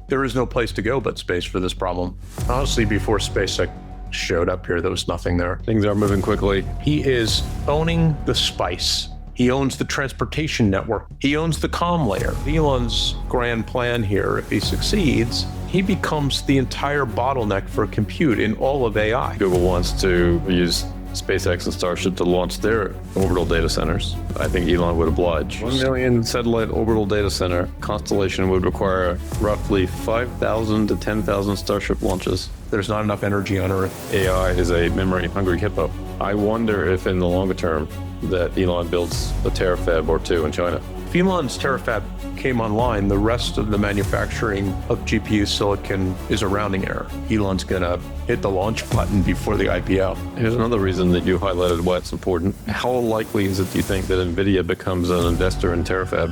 There is no place to go but space for this problem. Honestly, before SpaceX showed up here, there was nothing there. Things are moving quickly. He is owning the spice. He owns the transportation network. He owns the comm layer. Elon's grand plan here, if he succeeds, he becomes the entire bottleneck for compute in all of AI. Google wants to use SpaceX and Starship to launch their orbital data centers. I think Elon would oblige. 1 million satellite orbital data center constellation would require roughly 5,000 to 10,000 Starship launches. There's not enough energy on Earth. AI is a memory-hungry hippo. I wonder if in the longer term that Elon builds a Terrafab or two in China. If Elon's Terrafab came online, the rest of the manufacturing of GPU silicon is a rounding error. Elon's gonna hit the launch button before the IPO. Here's another reason that you highlighted why it's important. How likely is it, do you think, that NVIDIA becomes an investor in Terrafab?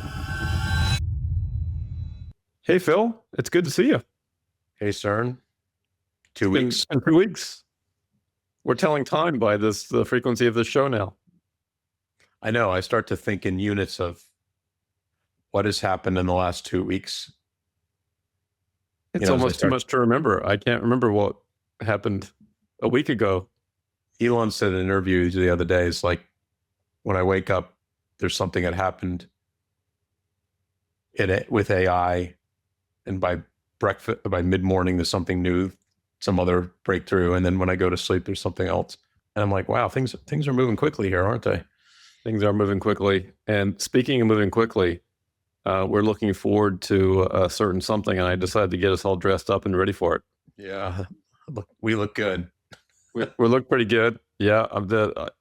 Hey, Phil, it's good to see you. Hey, Cern. 2 weeks. In 2 weeks. We're telling time by the frequency of this show now. I know. I start to think in units of what has happened in the last 2 weeks. It's almost too much to remember. I can't remember what happened a week ago. Elon said in an interview the other day, it's like, when I wake up, there's something that happened with AI, and by mid-morning, there's something new, some other breakthrough, and then when I go to sleep, there's something else. And I'm like, wow, things are moving quickly here, aren't they? Things are moving quickly. And speaking of moving quickly, we're looking forward to a certain something, and I decided to get us all dressed up and ready for it. Yeah, we look good. We look pretty good. Yeah,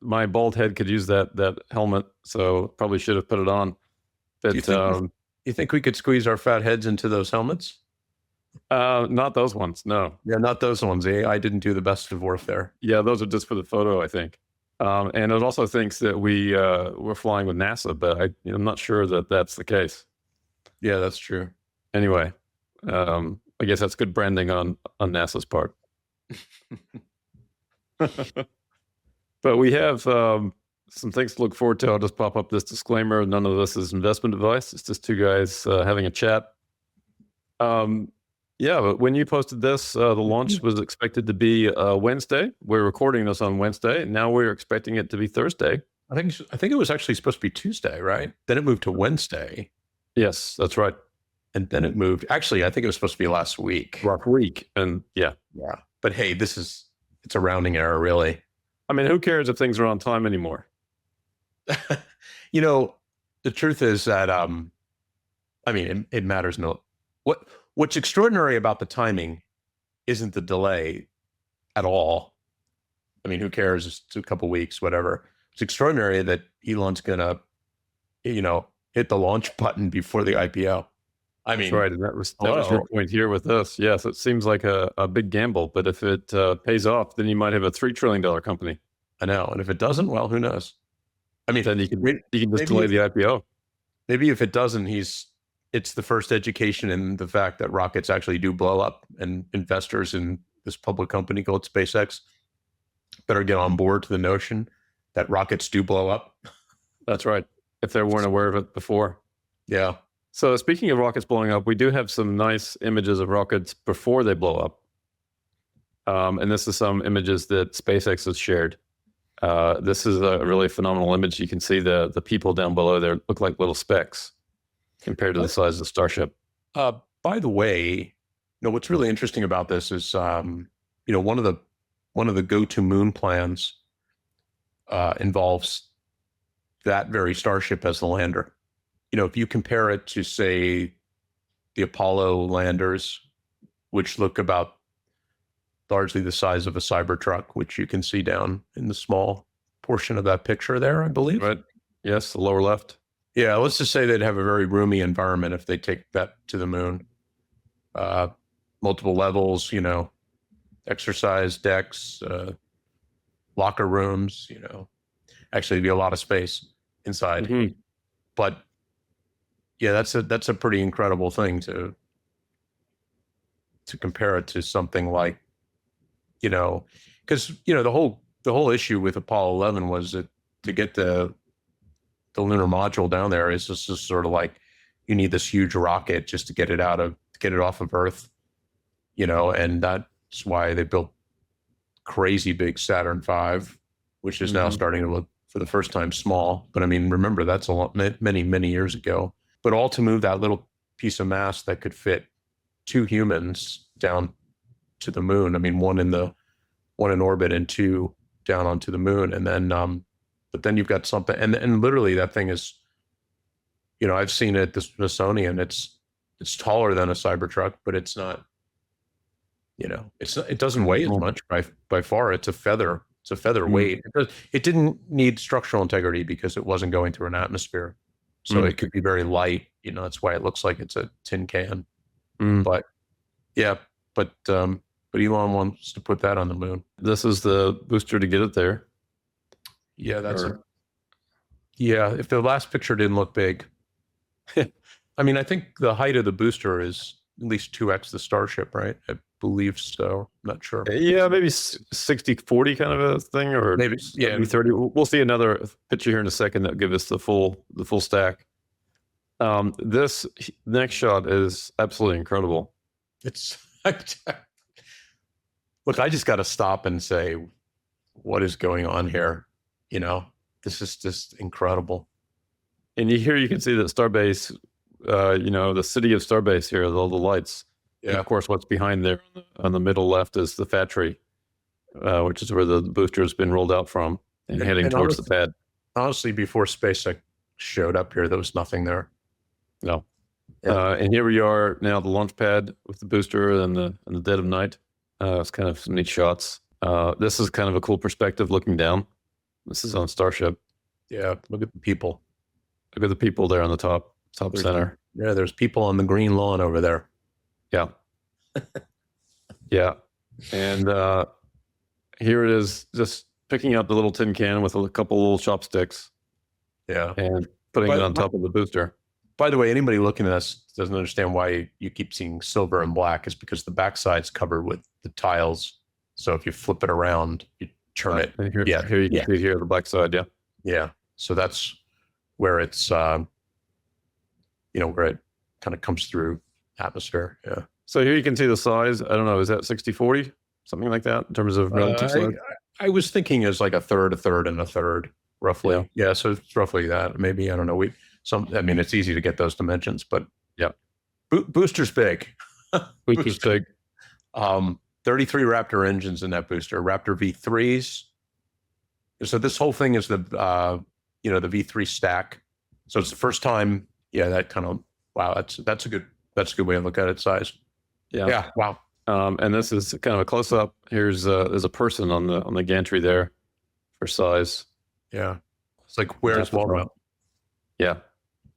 my bald head could use that helmet, so probably should have put it on. But you think we could squeeze our fat heads into those helmets? Not those ones, no. Yeah, not those ones. AI didn't do the best of work there. Yeah, those are just for the photo, I think. And it also thinks that we're flying with NASA, but I'm not sure that that's the case. Yeah, that's true. Anyway, I guess that's good branding on NASA's part. But we have some things to look forward to. I'll just pop up this disclaimer. None of this is investment advice. It's just two guys having a chat. Yeah, but when you posted this, the launch was expected to be Wednesday. We're recording this on Wednesday. Now we're expecting it to be Thursday. I think it was actually supposed to be Tuesday, right? Then it moved to Wednesday. Yes, that's right. And then it moved. Actually, I think it was supposed to be last week. And yeah. But hey, it's a rounding error, really. I mean, who cares if things are on time anymore? The truth is that, it matters no. What's extraordinary about the timing isn't the delay at all. I mean, who cares? It's a couple weeks, whatever. It's extraordinary that Elon's gonna, hit the launch button before the IPO. I mean, that's right. And that was your point here with this. Yes, it seems like a big gamble, but if it pays off, then you might have a $3 trillion company. I know. And if it doesn't, well, who knows? I mean, then you can just delay the IPO. Maybe if it doesn't, it's the first education in the fact that rockets actually do blow up, and investors in this public company called SpaceX better get on board to the notion that rockets do blow up. That's right. If they weren't aware of it before. Yeah. So speaking of rockets blowing up, we do have some nice images of rockets before they blow up. And this is some images that SpaceX has shared. This is a really phenomenal image. You can see the people down below there look like little specks compared to the size of the Starship. By the way, what's really interesting about this is, one of the go-to moon plans involves that very Starship as the lander. If you compare it to, say, the Apollo landers, which look about largely the size of a Cybertruck, which you can see down in the small portion of that picture there, I believe. Right. Yes, the lower left. Yeah, let's just say they'd have a very roomy environment if they take that to the moon. Multiple levels, exercise decks, locker rooms, actually be a lot of space inside. Mm-hmm. But yeah, that's a pretty incredible thing to compare it to something like, because the whole issue with Apollo 11 was that to get the lunar module down there is just sort of like, you need this huge rocket just to get it out of to get it off of Earth, you know, and that's why they built crazy big Saturn V, which is now starting to look for the first time small. But I mean, remember, that's a lot, many years ago. But all to move that little piece of mass that could fit 2 humans down to the moon. I mean, one in orbit and 2 down onto the moon. And then, but then you've got something, and literally that thing is, you know, I've seen it at the Smithsonian. It's taller than a Cybertruck, but it's not, you know, it doesn't weigh as much by far. It's a feather. It's a featherweight. It didn't need structural integrity because it wasn't going through an atmosphere. So it could be very light. You know, that's why it looks like it's a tin can. But yeah, but Elon wants to put that on the moon. This is the booster to get it there. Yeah, yeah. If the last picture didn't look big, I mean, I think the height of the booster is at least 2x the Starship, right? I believe so. I'm not sure. Yeah, maybe 60-40 kind of a thing, or maybe 30. We'll see another picture here in a second that give us the full stack. This next shot is absolutely incredible. It's look, I just got to stop and say, what is going on here? You know, this is just incredible. And here you can see that Starbase, you know, the city of Starbase here, all the lights. Yeah. And of course, what's behind there on the middle left is the factory, which is where the booster has been rolled out from and heading towards the pad. Honestly, before SpaceX showed up here, there was nothing there. No. Yeah. And here we are now, the launch pad with the booster in the dead of night. It's kind of some neat shots. This is kind of a cool perspective looking down. This is on Starship. Yeah, look at the people. Look at the people there on the top center. Yeah, there's people on the green lawn over there. Yeah. Yeah. And here it is, just picking out the little tin can with a couple little chopsticks. Yeah. And putting it on top of the booster. By the way, anybody looking at this doesn't understand why you keep seeing silver and black. Is because the backside's covered with the tiles. So if you flip it around, you turn it. Here you can see here the black side. Yeah. Yeah. So that's where it's, you know, where it kind of comes through atmosphere. Yeah. So here you can see the size. I don't know. Is that 60-40? Something like that in terms of relative size? I was thinking as like a third, and a third, roughly. Yeah. So it's roughly that. Maybe, I don't know. I mean, it's easy to get those dimensions, but yeah. Booster's big. Booster's big. 33 Raptor engines in that booster. Raptor V3s. So this whole thing is the, you know, the V3 stack. So it's the first time. Yeah. That kind of, wow. That's a good way to look at its size. Yeah. Yeah. Wow. And this is kind of a close up. There's a person on the gantry there for size. Yeah. It's like, where's Walmart? Yeah.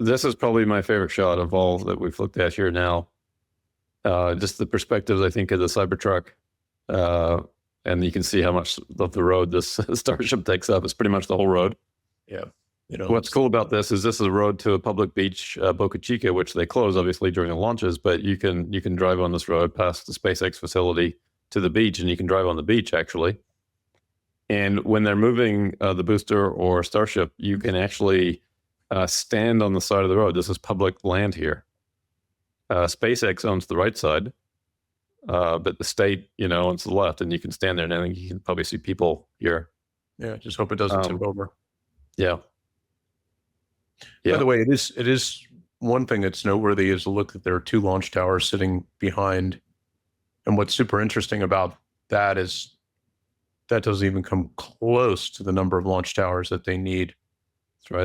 This is probably my favorite shot of all that we've looked at here now. Just the perspectives, I think, of the Cybertruck. And you can see how much of the road this Starship takes up. It's pretty much the whole road. Yeah. You know, what's cool about this is a road to a public beach, Boca Chica, which they close obviously during the launches, but you can drive on this road past the SpaceX facility to the beach, and you can drive on the beach actually. And when they're moving the booster or Starship, you can actually stand on the side of the road. This is public land here. SpaceX owns the right side, but the state, you know, owns the left, and you can stand there, and I think you can probably see people here. Yeah, just hope it doesn't tip over. Yeah. Yeah. By the way, it is one thing that's noteworthy is to look that there are 2 launch towers sitting behind. And what's super interesting about that is that doesn't even come close to the number of launch towers that they need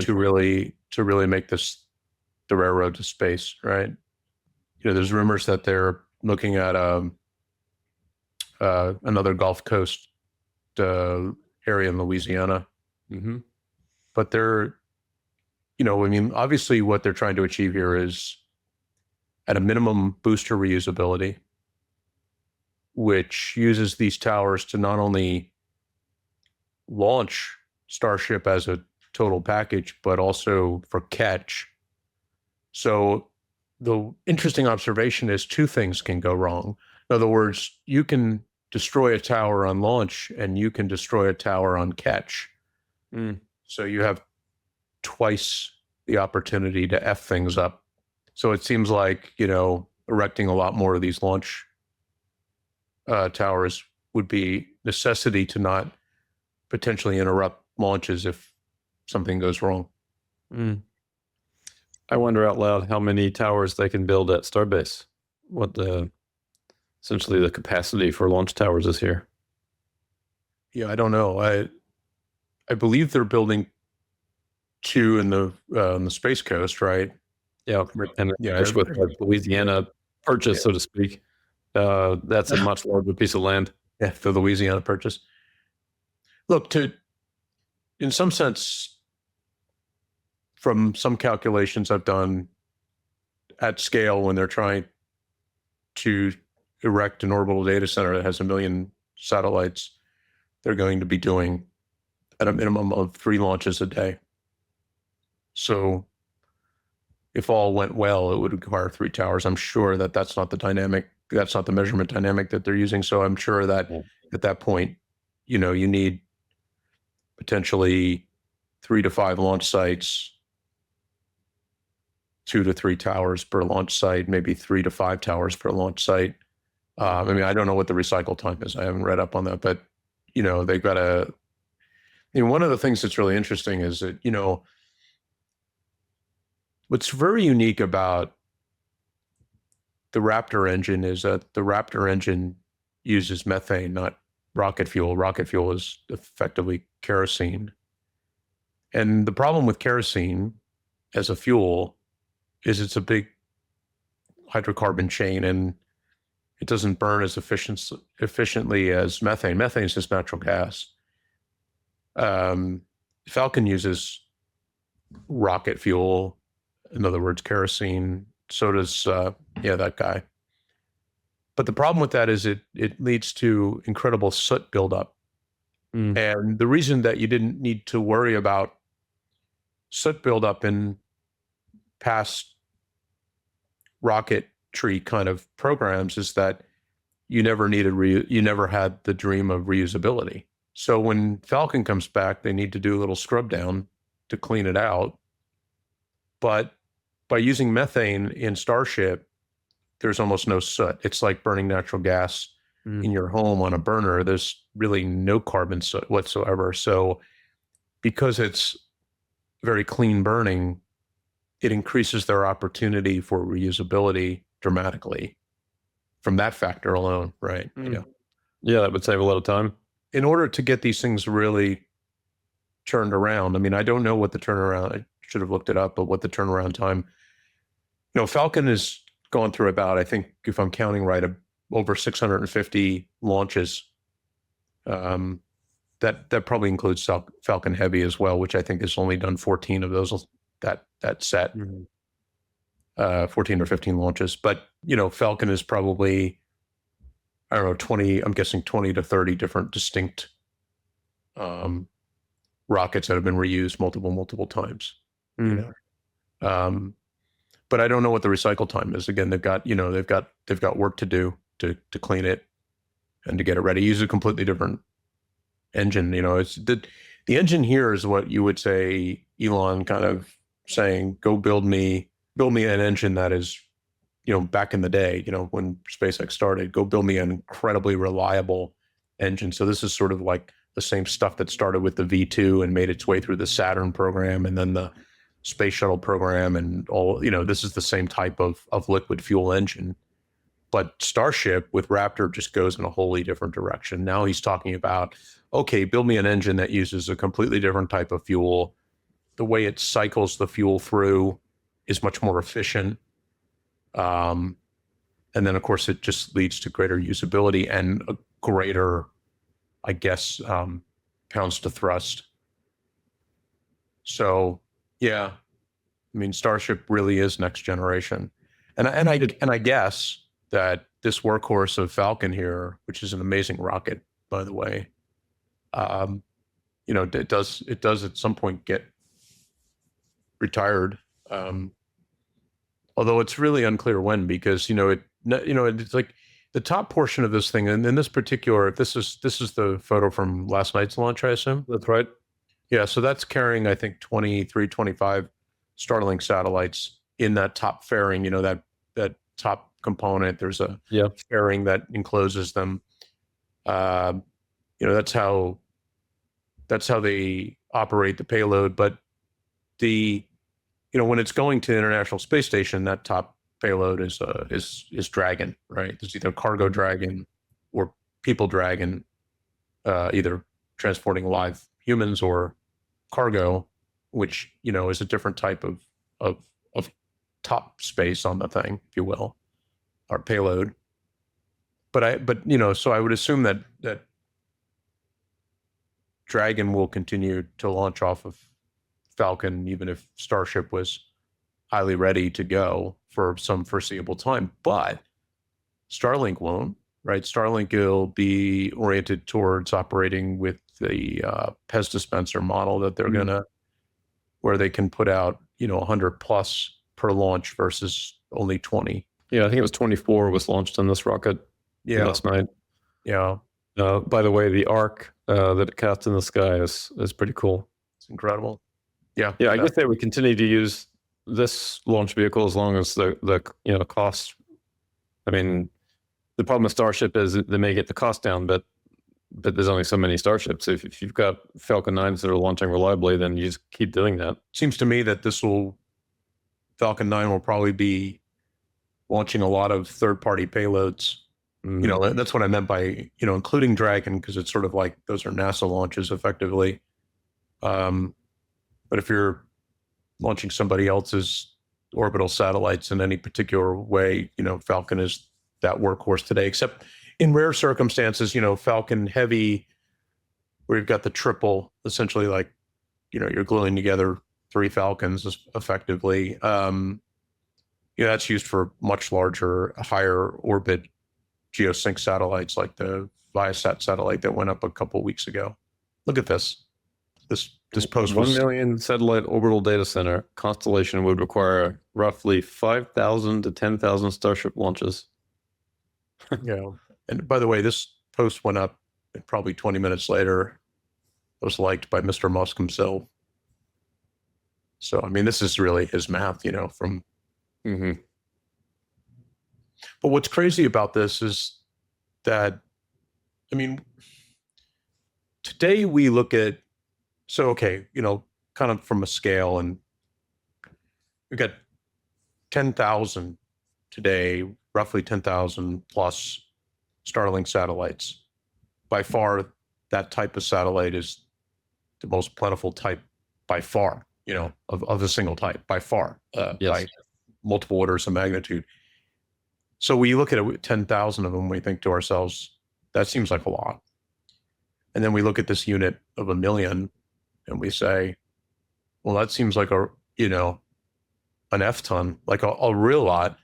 to really make this the railroad to space, right? You know, there's rumors that they're looking at another Gulf Coast area in Louisiana. Mm-hmm. But they're, you know, I mean, obviously what they're trying to achieve here is at a minimum booster reusability, which uses these towers to not only launch Starship as a total package, but also for catch. So the interesting observation is 2 things can go wrong. In other words, you can destroy a tower on launch and you can destroy a tower on catch. So you have twice the opportunity to F things up. So it seems like, you know, erecting a lot more of these launch towers would be necessity to not potentially interrupt launches if something goes wrong. I wonder out loud how many towers they can build at Starbase. What essentially the capacity for launch towers is here. Yeah, I don't know. I believe they're building 2 in on the Space Coast, right? Yeah, and Yeah, with the Louisiana purchase, so to speak, that's a much larger piece of land. Yeah, the Louisiana purchase. Look, in some sense, from some calculations I've done at scale when they're trying to erect an orbital data center that has 1 million satellites, they're going to be doing at a minimum of 3 launches a day. So if all went well, it would require 3 towers. I'm sure that that's not the measurement dynamic that they're using. So I'm sure that at that point, you need potentially 3 to 5 launch sites, 2 to 3 towers per launch site, maybe 3 to 5 towers per launch site. I don't know what the recycle time is. I haven't read up on that, but they've got one of the things that's really interesting is that, what's very unique about the Raptor engine is that the Raptor engine uses methane, not rocket fuel. Rocket fuel is effectively kerosene. And the problem with kerosene as a fuel is it's a big hydrocarbon chain and it doesn't burn as efficiently as methane. Methane is just natural gas. Falcon uses rocket fuel, in other words, kerosene. So does that guy. But the problem with that is it leads to incredible soot buildup. And the reason that you didn't need to worry about soot buildup in past rocketry kind of programs is that you never had the dream of reusability. So when Falcon comes back, they need to do a little scrub down to clean it out. But by using methane in Starship, there's almost no soot. It's like burning natural gas in your home on a burner. There's really no carbon soot whatsoever. So because it's very clean burning, it increases their opportunity for reusability dramatically from that factor alone, right? Yeah, that would save a lot of time. In order to get these things really turned around, I don't know what the turnaround, I should have looked it up, but what the turnaround time, Falcon has gone through about, I think, if I'm counting right, over 650 launches. That probably includes Falcon Heavy as well, which I think has only done 14 of those, that set, 14 or 15 launches. But, Falcon is probably, I don't know, 20, I'm guessing 20 to 30 different distinct rockets that have been reused multiple times. But I don't know what the recycle time is. Again, they've got work to do to clean it and to get it ready. Use a completely different engine. It's the engine here is what you would say Elon kind of saying, go build me an engine that is, back in the day, when SpaceX started, go build me an incredibly reliable engine. So this is sort of like the same stuff that started with the V2 and made its way through the Saturn program and then the space shuttle program and all, this is the same type of liquid fuel engine. But Starship with Raptor just goes in a wholly different direction. Now he's talking about, okay, build me an engine that uses a completely different type of fuel. The way it cycles the fuel through is much more efficient. And then, of course, it just leads to greater usability and a greater, I guess, pounds to thrust. So, yeah, Starship really is next generation. And I guess that this workhorse of Falcon here, which is an amazing rocket, by the way, it does at some point get retired. Although it's really unclear when, because it's like the top portion of this thing, and in this particular, this is the photo from last night's launch, I assume. That's right. Yeah, so that's carrying, I think, 23, 25 Starlink satellites in that top fairing, that top component. There's a Yeah. fairing that encloses them. That's how they operate the payload. But when it's going to the International Space Station, that top payload is Dragon, right? There's either cargo Dragon or people Dragon, either transporting live humans or cargo, which is a different type of top space on the thing, if you will, or payload. So I would assume that Dragon will continue to launch off of Falcon, even if Starship was highly ready to go for some foreseeable time. But Starlink won't, right? Starlink will be oriented towards operating with the Pez dispenser model that they're gonna, where they can put out 100 plus per launch versus only 20. Yeah, I think it was 24 was launched on this rocket last night. Yeah. By the way, the arc that it casts in the sky is pretty cool. It's incredible. Yeah. Yeah, I guess they would continue to use this launch vehicle as long as the cost. I mean, the problem with Starship is they may get the cost down, but there's only so many Starships. If you've got Falcon 9s that are launching reliably, then you just keep doing that. Seems to me that Falcon 9 will probably be launching a lot of third-party payloads. That's what I meant by, including Dragon, because it's sort of like those are NASA launches effectively. But if you're launching somebody else's orbital satellites in any particular way, Falcon is that workhorse today, except in rare circumstances, Falcon Heavy, where you've got the triple, essentially like, you're gluing together 3 Falcons effectively. That's used for much larger, higher orbit geosync satellites like the Viasat satellite that went up a couple of weeks ago. Look at this. This post 1 million satellite orbital data center constellation would require roughly 5,000 to 10,000 Starship launches. Yeah. And by the way, this post went up and probably 20 minutes later. It was liked by Mr. Musk himself. So, I mean, this is really his math, from. Mm-hmm. But what's crazy about this is that, I mean, today we look at, so, okay, kind of from a scale, and we've got 10,000 today, roughly 10,000 plus Starlink satellites. By far, that type of satellite is the most plentiful type by far, of a single type, by far, by multiple orders of magnitude. So we look at it, 10,000 of them, we think to ourselves, that seems like a lot. And then we look at this unit of 1 million and we say, well, that seems like an F ton, like a real lot.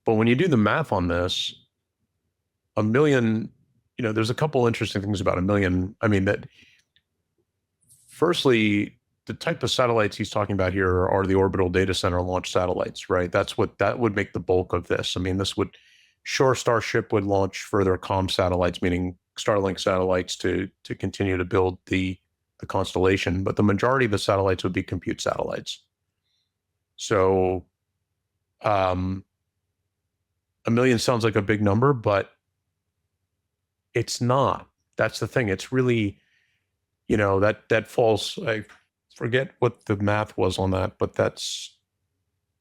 But when you do the math on this, 1 million, there's a couple interesting things about 1 million. I mean, that firstly, the type of satellites he's talking about here are the orbital data center launch satellites, right? That would make the bulk of this. I mean, Starship would launch further comm satellites, meaning Starlink satellites to continue to build the constellation, but the majority of the satellites would be compute satellites. So 1 million sounds like a big number, but it's not. That's the thing. It's really, that falls, I forget what the math was on that, but that's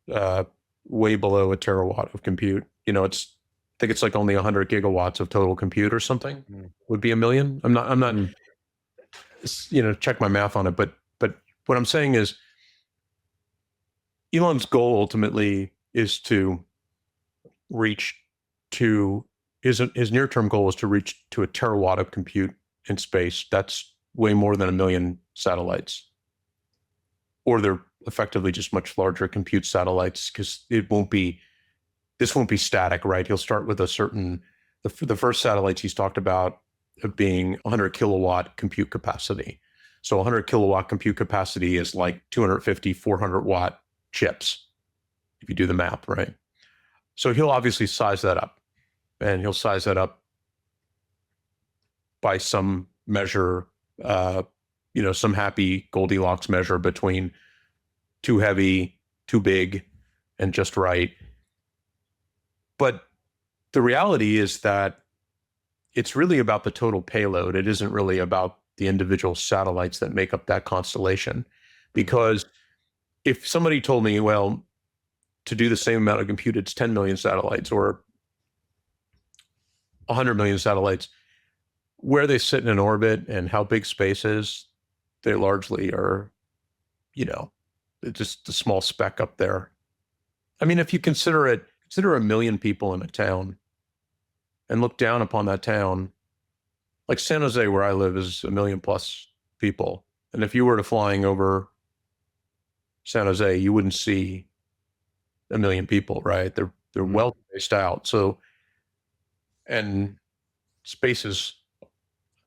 way below a terawatt of compute. I think it's like only 100 gigawatts of total compute or something would be 1 million. I'm not, check my math on it, but what I'm saying is Elon's goal ultimately is to reach to his near-term goal is to reach to a terawatt of compute in space. That's way more than 1 million satellites, or they're effectively just much larger compute satellites, because this won't be static, right? He'll start with a certain, the first satellites he's talked about of being 100 kilowatt compute capacity. So 100 kilowatt compute capacity is like 250, 400 watt chips, if you do the math, right? So he'll obviously size that up, and he'll size that up by some measure, some happy Goldilocks measure between too heavy, too big, and just right. But the reality is that it's really about the total payload. It isn't really about the individual satellites that make up that constellation. Because if somebody told me, well, to do the same amount of compute, it's 10 million satellites or 100 million satellites, where they sit in an orbit and how big space is, they largely are, just a small speck up there. I mean, if you consider 1 million people in a town and look down upon that town, like San Jose, where I live, is 1 million plus people. And if you were to flying over San Jose, you wouldn't see 1 million people, right? They're well spaced out. So, and space is,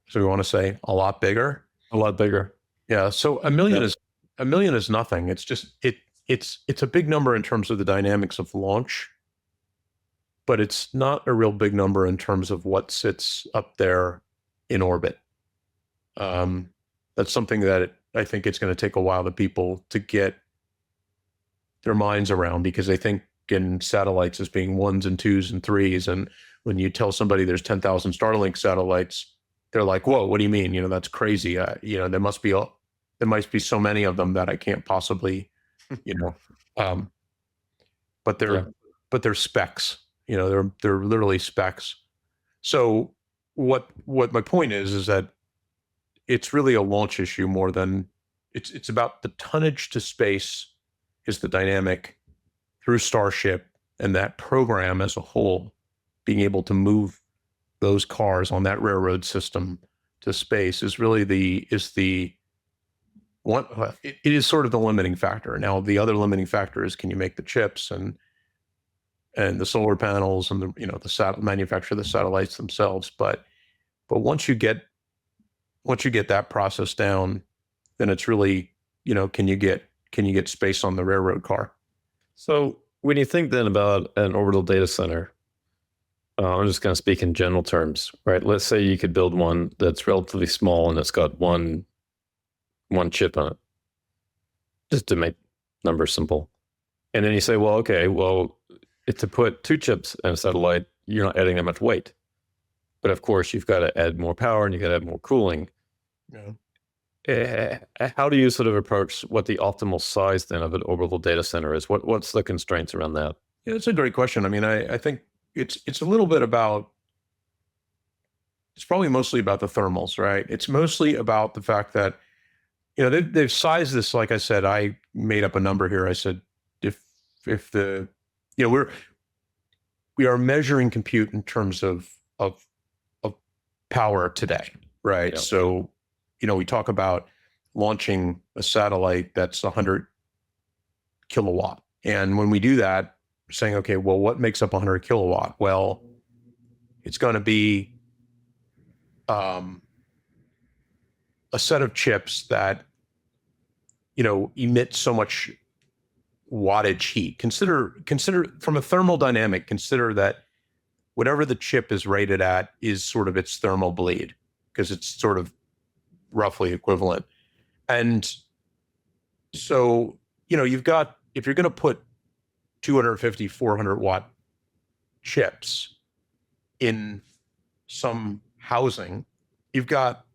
so we want to say, a lot bigger. A lot bigger. Yeah. So a million is nothing. It's just it's a big number in terms of the dynamics of launch, but it's not a real big number in terms of what sits up there in orbit. That's something that I think it's going to take a while to people to get their minds around, because they think in satellites as being ones and twos and threes. And when you tell somebody there's 10,000 Starlink satellites, they're like, whoa, what do you mean? That's crazy. There must be so many of them that I can't possibly, but they're specs, they're literally specs. So what my point is that it's really a launch issue more than it's about the tonnage to space is the dynamic through Starship, and that program as a whole being able to move those cars on that railroad system to space is really the one. It is sort of the limiting factor. Now, the other limiting factor is, can you make the chips and the solar panels and the manufacture the satellites themselves. But once you get that process down, then it's really, can you get space on the railroad car? So when you think then about an orbital data center, I'm just going to speak in general terms, right? Let's say you could build one that's relatively small and it's got one chip on it, just to make numbers simple. And then you say, well, okay, to put 2 chips in a satellite, you're not adding that much weight. But of course, you've got to add more power and you've got to add more cooling. Yeah. How do you sort of approach what the optimal size then of an orbital data center is? What's the constraints around that? Yeah, it's a great question. I mean, I think it's a little bit about, it's probably mostly about the thermals, right? It's mostly about the fact that, they've sized this. Like I said, I made up a number here. I said, if the, we are measuring compute in terms of power today, right? Yeah. So, we talk about launching a satellite that's 100 kilowatt. And when we do that, we're saying, okay, well, what makes up 100 kilowatt? Well, it's going to be a set of chips that, emit so much wattage heat. Consider from a thermal dynamic, consider that whatever the chip is rated at is sort of its thermal bleed, because it's sort of roughly equivalent. And so, you've got, if you're going to put 250, 400 watt chips in some housing, you've got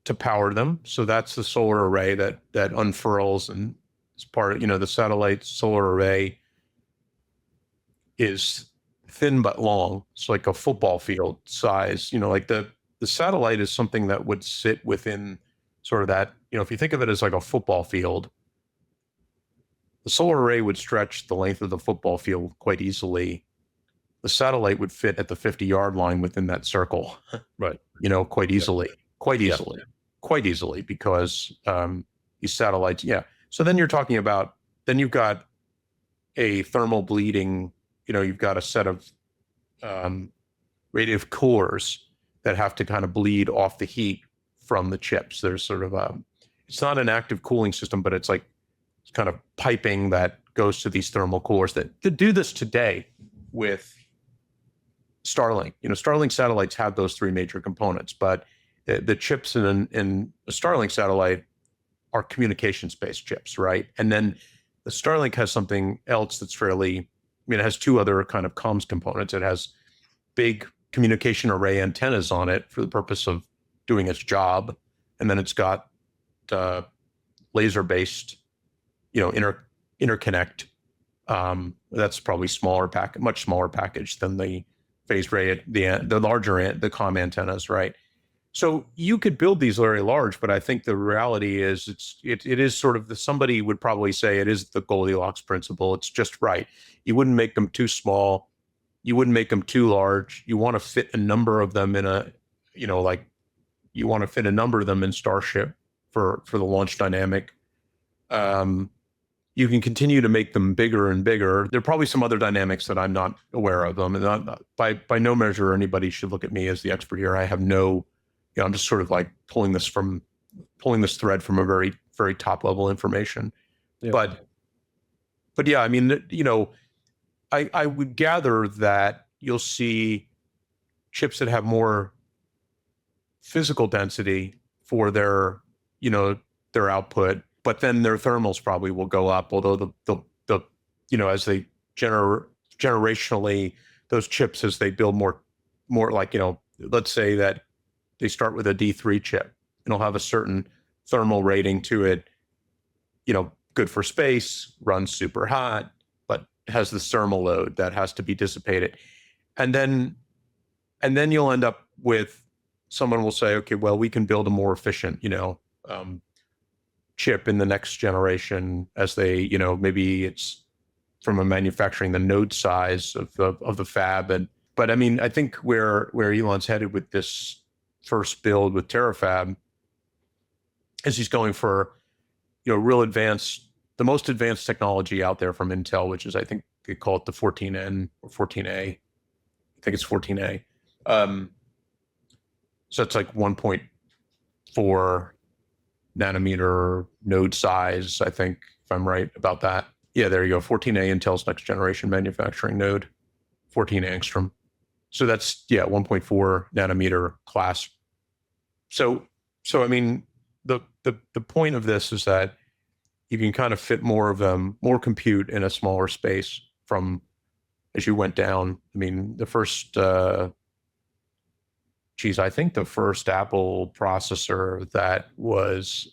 to power them. So that's the solar array that unfurls, and it's part of, the satellite solar array is thin but long. It's like a football field size, like the satellite is something that would sit within sort of that, if you think of it as like a football field, the solar array would stretch the length of the football field quite easily. The satellite would fit at the 50-yard line within that circle, right? Quite easily, because these satellites, yeah. So then you're talking about, then you've got a thermal bleeding, you've got a set of radiative coolers that have to kind of bleed off the heat from the chips. There's sort of it's not an active cooling system, but it's like, it's kind of piping that goes to these thermal coolers that do this today with Starlink. Starlink satellites have those 3 major components, but the chips in a Starlink satellite are communications-based chips, right? And then the Starlink has something else that's fairly mean, it has two other kind of comms components. It has big communication array antennas on it for the purpose of doing its job. And then it's got laser-based, interconnect. That's probably much smaller package than the phased array, the larger, the comm antennas, right? So you could build these very large, but I think the reality is it is sort of somebody would probably say it is the Goldilocks principle. It's just right. You wouldn't make them too small. You wouldn't make them too large. You want to fit a number of them in you want to fit a number of them in Starship for the launch dynamic. You can continue to make them bigger and bigger. There are probably some other dynamics that I'm not aware of them. And by no measure, anybody should look at me as the expert here. I have no, I'm just sort of like pulling this thread from a very, very top level information. Yeah. But yeah, I mean, I would gather that you'll see chips that have more physical density for their output, but then their thermals probably will go up. Although as they generationally, those chips, as they build more like, let's say that they start with a D3 chip and it'll have a certain thermal rating to it, good for space, runs super hot, but has the thermal load that has to be dissipated. And then you'll end up with, someone will say, okay, well, we can build a more efficient, chip in the next generation as they, maybe it's from a manufacturing the node size of the fab. But I mean, I think where Elon's headed with this first build with Terrafab is he's going for, real advanced, the most advanced technology out there from Intel, which is, I think they call it the 14N or 14A. I think it's 14A. So it's like 1.4 nanometer node size, I think, if I'm right about that. Yeah, there you go. 14A, Intel's next generation manufacturing node, 14 angstrom. So that's, 1.4 nanometer class. So I mean, the point of this is that you can kind of fit more of them, more compute in a smaller space from as you went down. I mean, the first, I think the first Apple processor that was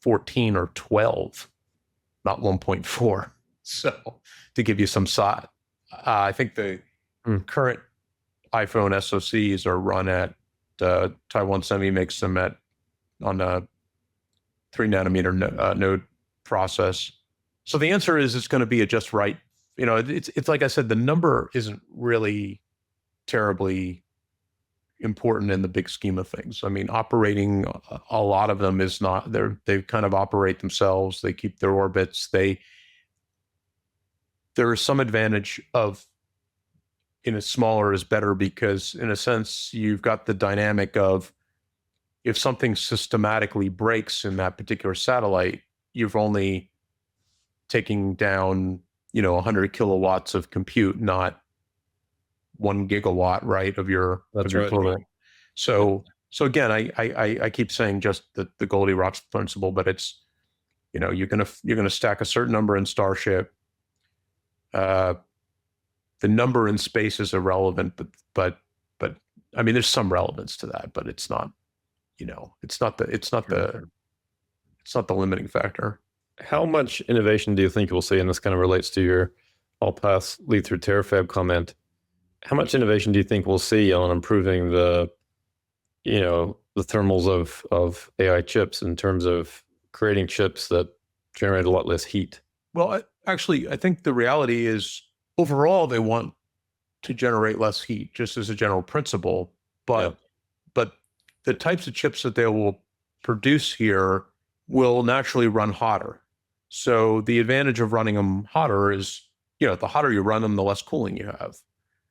14 or 12, not 1.4. So to give you some size, I think the current iPhone SoCs are run at, Taiwan Semi makes them on a 3 nanometer node process. So the answer is it's going to be a just right. It's like I said, the number isn't really terribly important in the big scheme of things. I mean, operating a lot of them is not, they kind of operate themselves. They keep their orbits. There is some advantage of, in a smaller is better, because in a sense, you've got the dynamic of, if something systematically breaks in that particular satellite, you've only taking down, 100 kilowatts of compute, not 1 gigawatt, right, of your total. So again, I keep saying just the Goldilocks principle, but it's, you're gonna stack a certain number in Starship. The number in space is irrelevant, but I mean, there's some relevance to that, but it's not, it's not the limiting factor. How much innovation do you think we'll see? And this kind of relates to your all paths lead through Terrafab comment. How much innovation do you think we'll see on improving the thermals of AI chips in terms of creating chips that generate a lot less heat? Well, actually, I think the reality is overall they want to generate less heat, just as a general principle. But the types of chips that they will produce here will naturally run hotter. So the advantage of running them hotter is, the hotter you run them, the less cooling you have.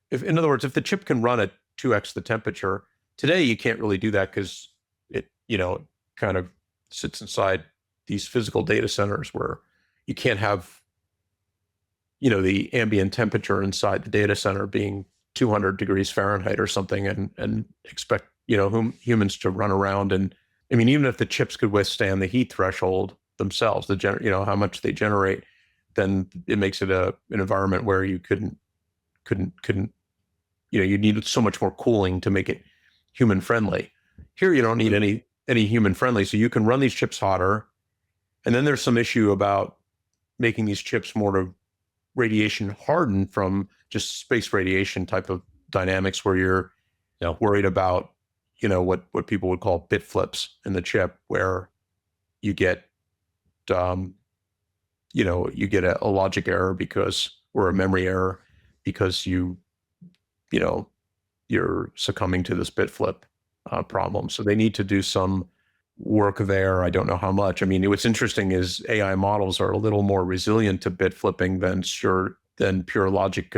In other words, if the chip can run at 2x the temperature, today you can't really do that because it, kind of sits inside these physical data centers where you can't have, the ambient temperature inside the data center being 200 degrees Fahrenheit or something, and expect, humans to run around. And I mean, even if the chips could withstand the heat threshold themselves, how much they generate, then it makes it an environment where you couldn't, you need so much more cooling to make it human friendly. Here, you don't need any human friendly, so you can run these chips hotter. And then there's some issue about making these chips more radiation hardened from just space radiation type of dynamics, where you're worried about, what people would call bit flips in the chip, where you get, you get a logic error or a memory error because you're succumbing to this bit flip problem. So they need to do some work there. I don't know how much. I mean, what's interesting is AI models are a little more resilient to bit flipping than pure logic,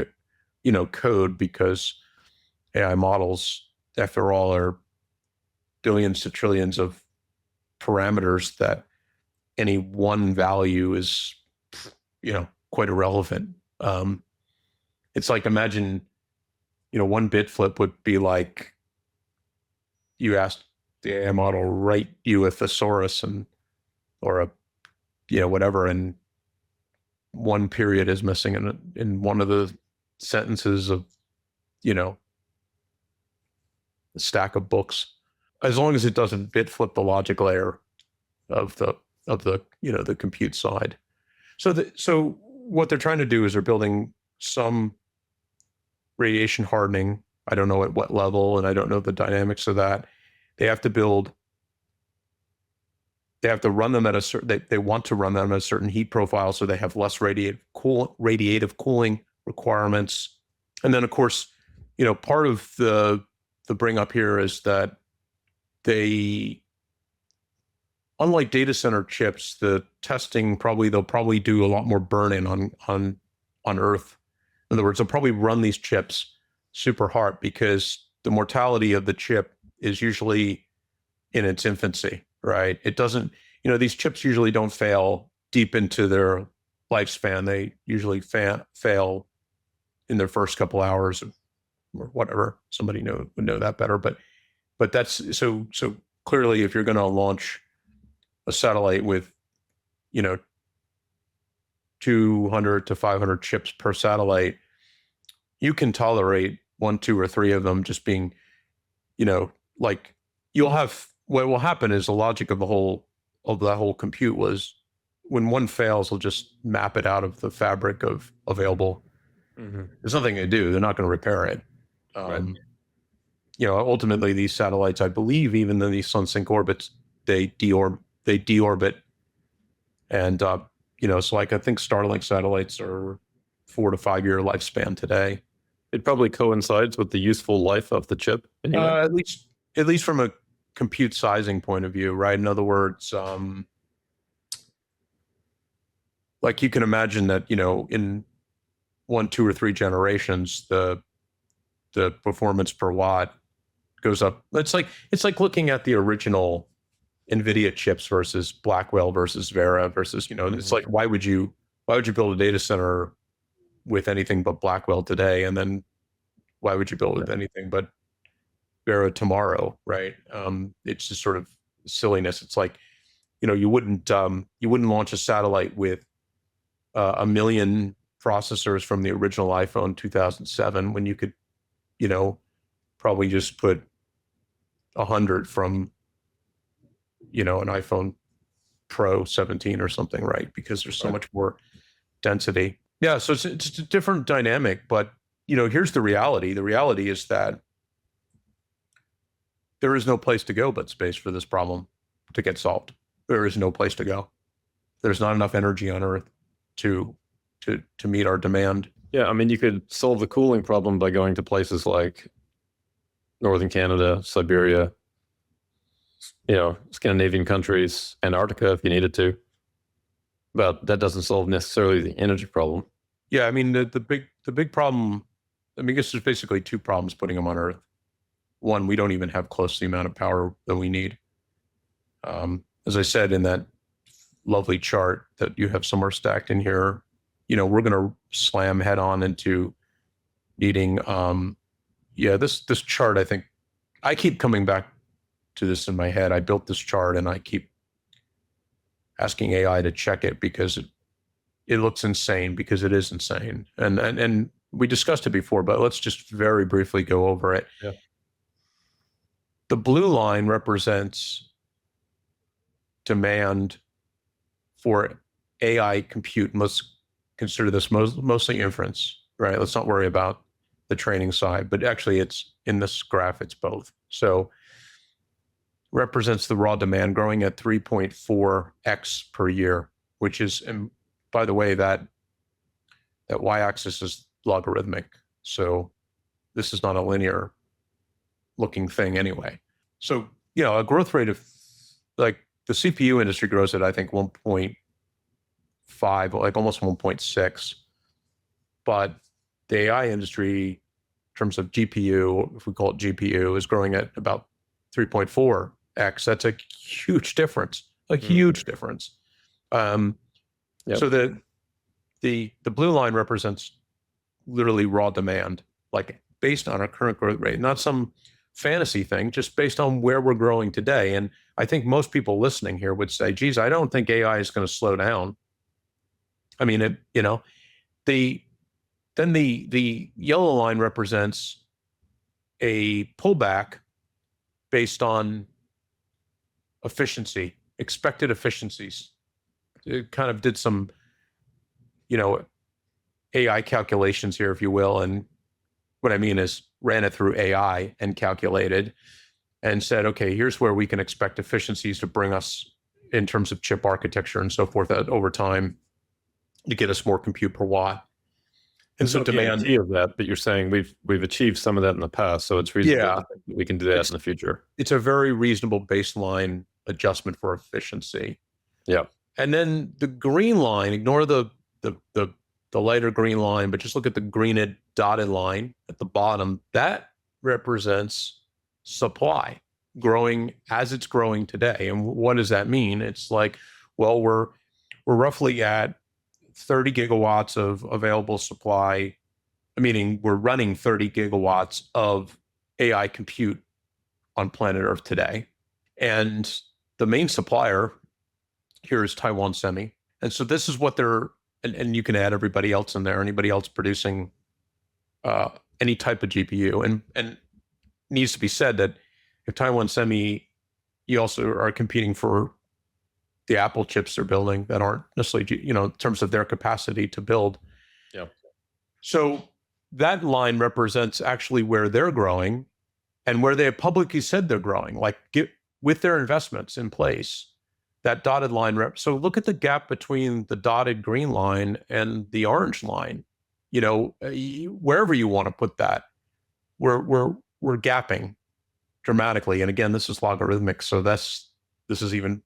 code, because AI models, after all, are billions to trillions of parameters that any one value is, quite irrelevant. It's like, imagine, one bit flip would be like you asked the AI model, write you a thesaurus or a, whatever, and one period is missing in one of the sentences of, a stack of books. As long as it doesn't bit flip the logic layer of the the compute side. So what they're trying to do is they're building some radiation hardening. I don't know at what level, and I don't know the dynamics of that. They have to run them at a certain, they want to run them at a certain heat profile, so they have less radiative cooling requirements. And then, of course, part of the bring up here is that unlike data center chips, the testing they'll probably do a lot more burn-in on Earth. In other words, they'll probably run these chips super hard, because the mortality of the chip is usually in its infancy, right? It doesn't, these chips usually don't fail deep into their lifespan. They usually fail in their first couple hours or whatever. Somebody would know that better. But that's so clearly, if you're going to launch a satellite with, 200 to 500 chips per satellite, you can tolerate 1, 2, or 3 of them just being, like, what will happen is the logic of that whole compute was, when one fails, they'll just map it out of the fabric of available. Mm-hmm. There's nothing to do. They're not going to repair it. Right. Ultimately, these satellites, I believe, even in these sun-sync orbits, they deorbit. And, so like, I think Starlink satellites are 4 to 5 year lifespan today. It probably coincides with the useful life of the chip. Anyway. At least from a compute sizing point of view, right? In other words, like, you can imagine that, in 1, 2, or 3 generations, the performance per watt goes up. It's like looking at the original NVIDIA chips versus Blackwell versus Vera versus, it's like, why would you build a data center with anything but Blackwell today? And then why would you build with anything but Vera tomorrow? Right. It's just sort of silliness. It's like, you wouldn't launch a satellite with 1 million processors from the original iPhone 2007 when you could, probably just put 100 from, an iPhone Pro 17 or something, right? Because there's so much more density. Yeah, so it's a different dynamic, but here's the reality. The reality is that there is no place to go but space for this problem to get solved. There is no place to go. There's not enough energy on Earth to meet our demand. Yeah, I mean, you could solve the cooling problem by going to places like northern Canada, Siberia, Scandinavian countries, Antarctica if you needed to. But that doesn't solve necessarily the energy problem. Yeah, I mean, the big problem, I guess there's basically 2 problems putting them on Earth. One, we don't even have close to the amount of power that we need. As I said in that lovely chart that you have somewhere stacked in here, we're going to slam head on into needing, this chart, I think, I keep coming back to this in my head. I built this chart and I keep asking AI to check it because it looks insane because it is insane. And we discussed it before, but let's just very briefly go over it. Yeah. The blue line represents demand for AI compute. Let's consider this mostly inference, right? Let's not worry about the training side, but actually it's in this graph, it's both. So represents the raw demand growing at 3.4x per year, which is, and by the way, that y-axis is logarithmic. So this is not a linear looking thing anyway. So, a growth rate of like the CPU industry grows at, I think, 1.5, like almost 1.6. But the AI industry, in terms of GPU, if we call it GPU, is growing at about 3.4x. That's a huge difference, huge difference. So the blue line represents literally raw demand, like based on our current growth rate, not some fantasy thing, just based on where we're growing today. And I think most people listening here would say, geez, I don't think AI is going to slow down. I mean, the yellow line represents a pullback based on efficiency, expected efficiencies. It kind of did some, AI calculations here, if you will. And what I mean is ran it through AI and calculated and said, okay, here's where we can expect efficiencies to bring us in terms of chip architecture and so forth over time to get us more compute per watt. And so demand of that, but you're saying we've achieved some of that in the past, so it's reasonable to think that we can do that in the future. It's a very reasonable baseline adjustment for efficiency. Yeah. And then the green line, ignore the lighter green line, but just look at the green dotted line at the bottom. That represents supply growing as it's growing today. And what does that mean? It's like, well, we're roughly at 30 gigawatts of available supply, meaning we're running 30 gigawatts of AI compute on planet Earth today. And the main supplier here is Taiwan Semi. And so this is what they're, and you can add everybody else in there, anybody else producing any type of GPU. And needs to be said that if Taiwan Semi, you also are competing for the Apple chips they're building that aren't necessarily, in terms of their capacity to build. Yeah. So that line represents actually where they're growing and where they have publicly said they're growing, like with their investments in place. That dotted line so look at the gap between the dotted green line and the orange line. Wherever you want to put that, we're gapping dramatically. And again, this is logarithmic, so this is even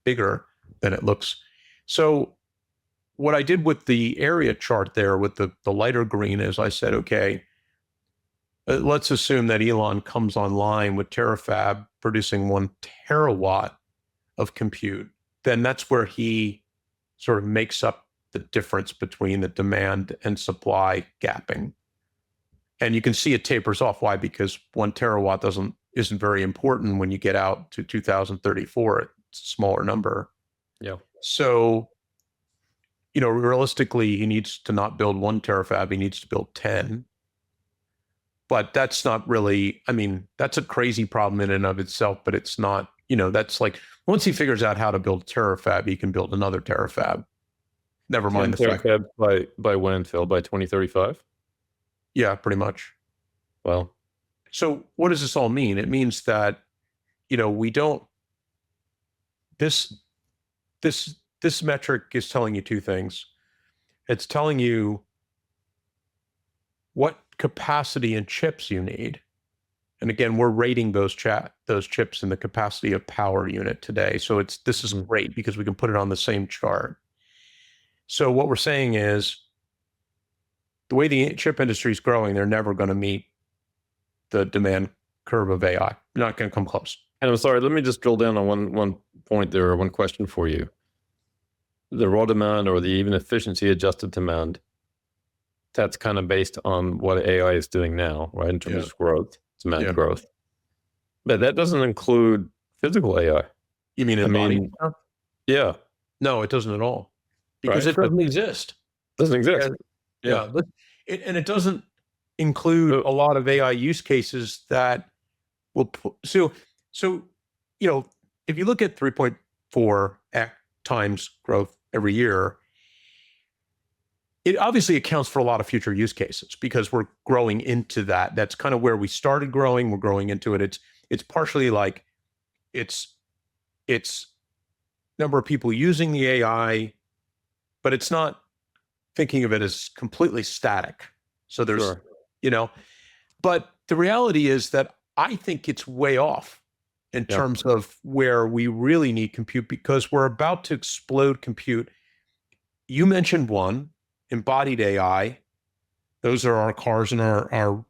bigger than it looks. So what I did with the area chart there with the lighter green is I said, okay, let's assume that Elon comes online with Terrafab producing 1 terawatt of compute. Then that's where he sort of makes up the difference between the demand and supply gapping. And you can see it tapers off. Why? Because 1 terawatt isn't very important when you get out to 2034. It's a smaller number. Yeah. So, realistically, he needs to not build 1 terafab. He needs to build 10. But that's not really, that's a crazy problem in and of itself, but it's not, that's like, once he figures out how to build terafab, he can build another terafab. Never mind the fact. Terafab by when, Phil? By 2035? Yeah, pretty much. Well. So what does this all mean? It means that, we don't, this metric is telling you two things. It's telling you what capacity and chips you need. And again, we're rating those chips in the capacity of power unit today. So this is great because we can put it on the same chart. So what we're saying is the way the chip industry is growing, they're never going to meet the demand curve of AI. They're not going to come close. And I'm sorry, let me just drill down on one point there, or one question for you. The raw demand or the even efficiency adjusted demand, that's kind of based on what AI is doing now, right? In terms of growth, demand growth. But that doesn't include physical AI. You mean body? Yeah. No, it doesn't at all. because Right. it doesn't exist. Doesn't exist. Yeah. And it doesn't include a lot of AI use cases that will so if you look at 3.4 times growth every year, it obviously accounts for a lot of future use cases because we're growing into that. That's kind of where we started growing. We're growing into it. It's partially like it's number of people using the AI, but it's not thinking of it as completely static. So there's, Sure. But the reality is that I think it's way off in terms of where we really need compute because we're about to explode compute. You mentioned one, embodied AI. Those are our cars and our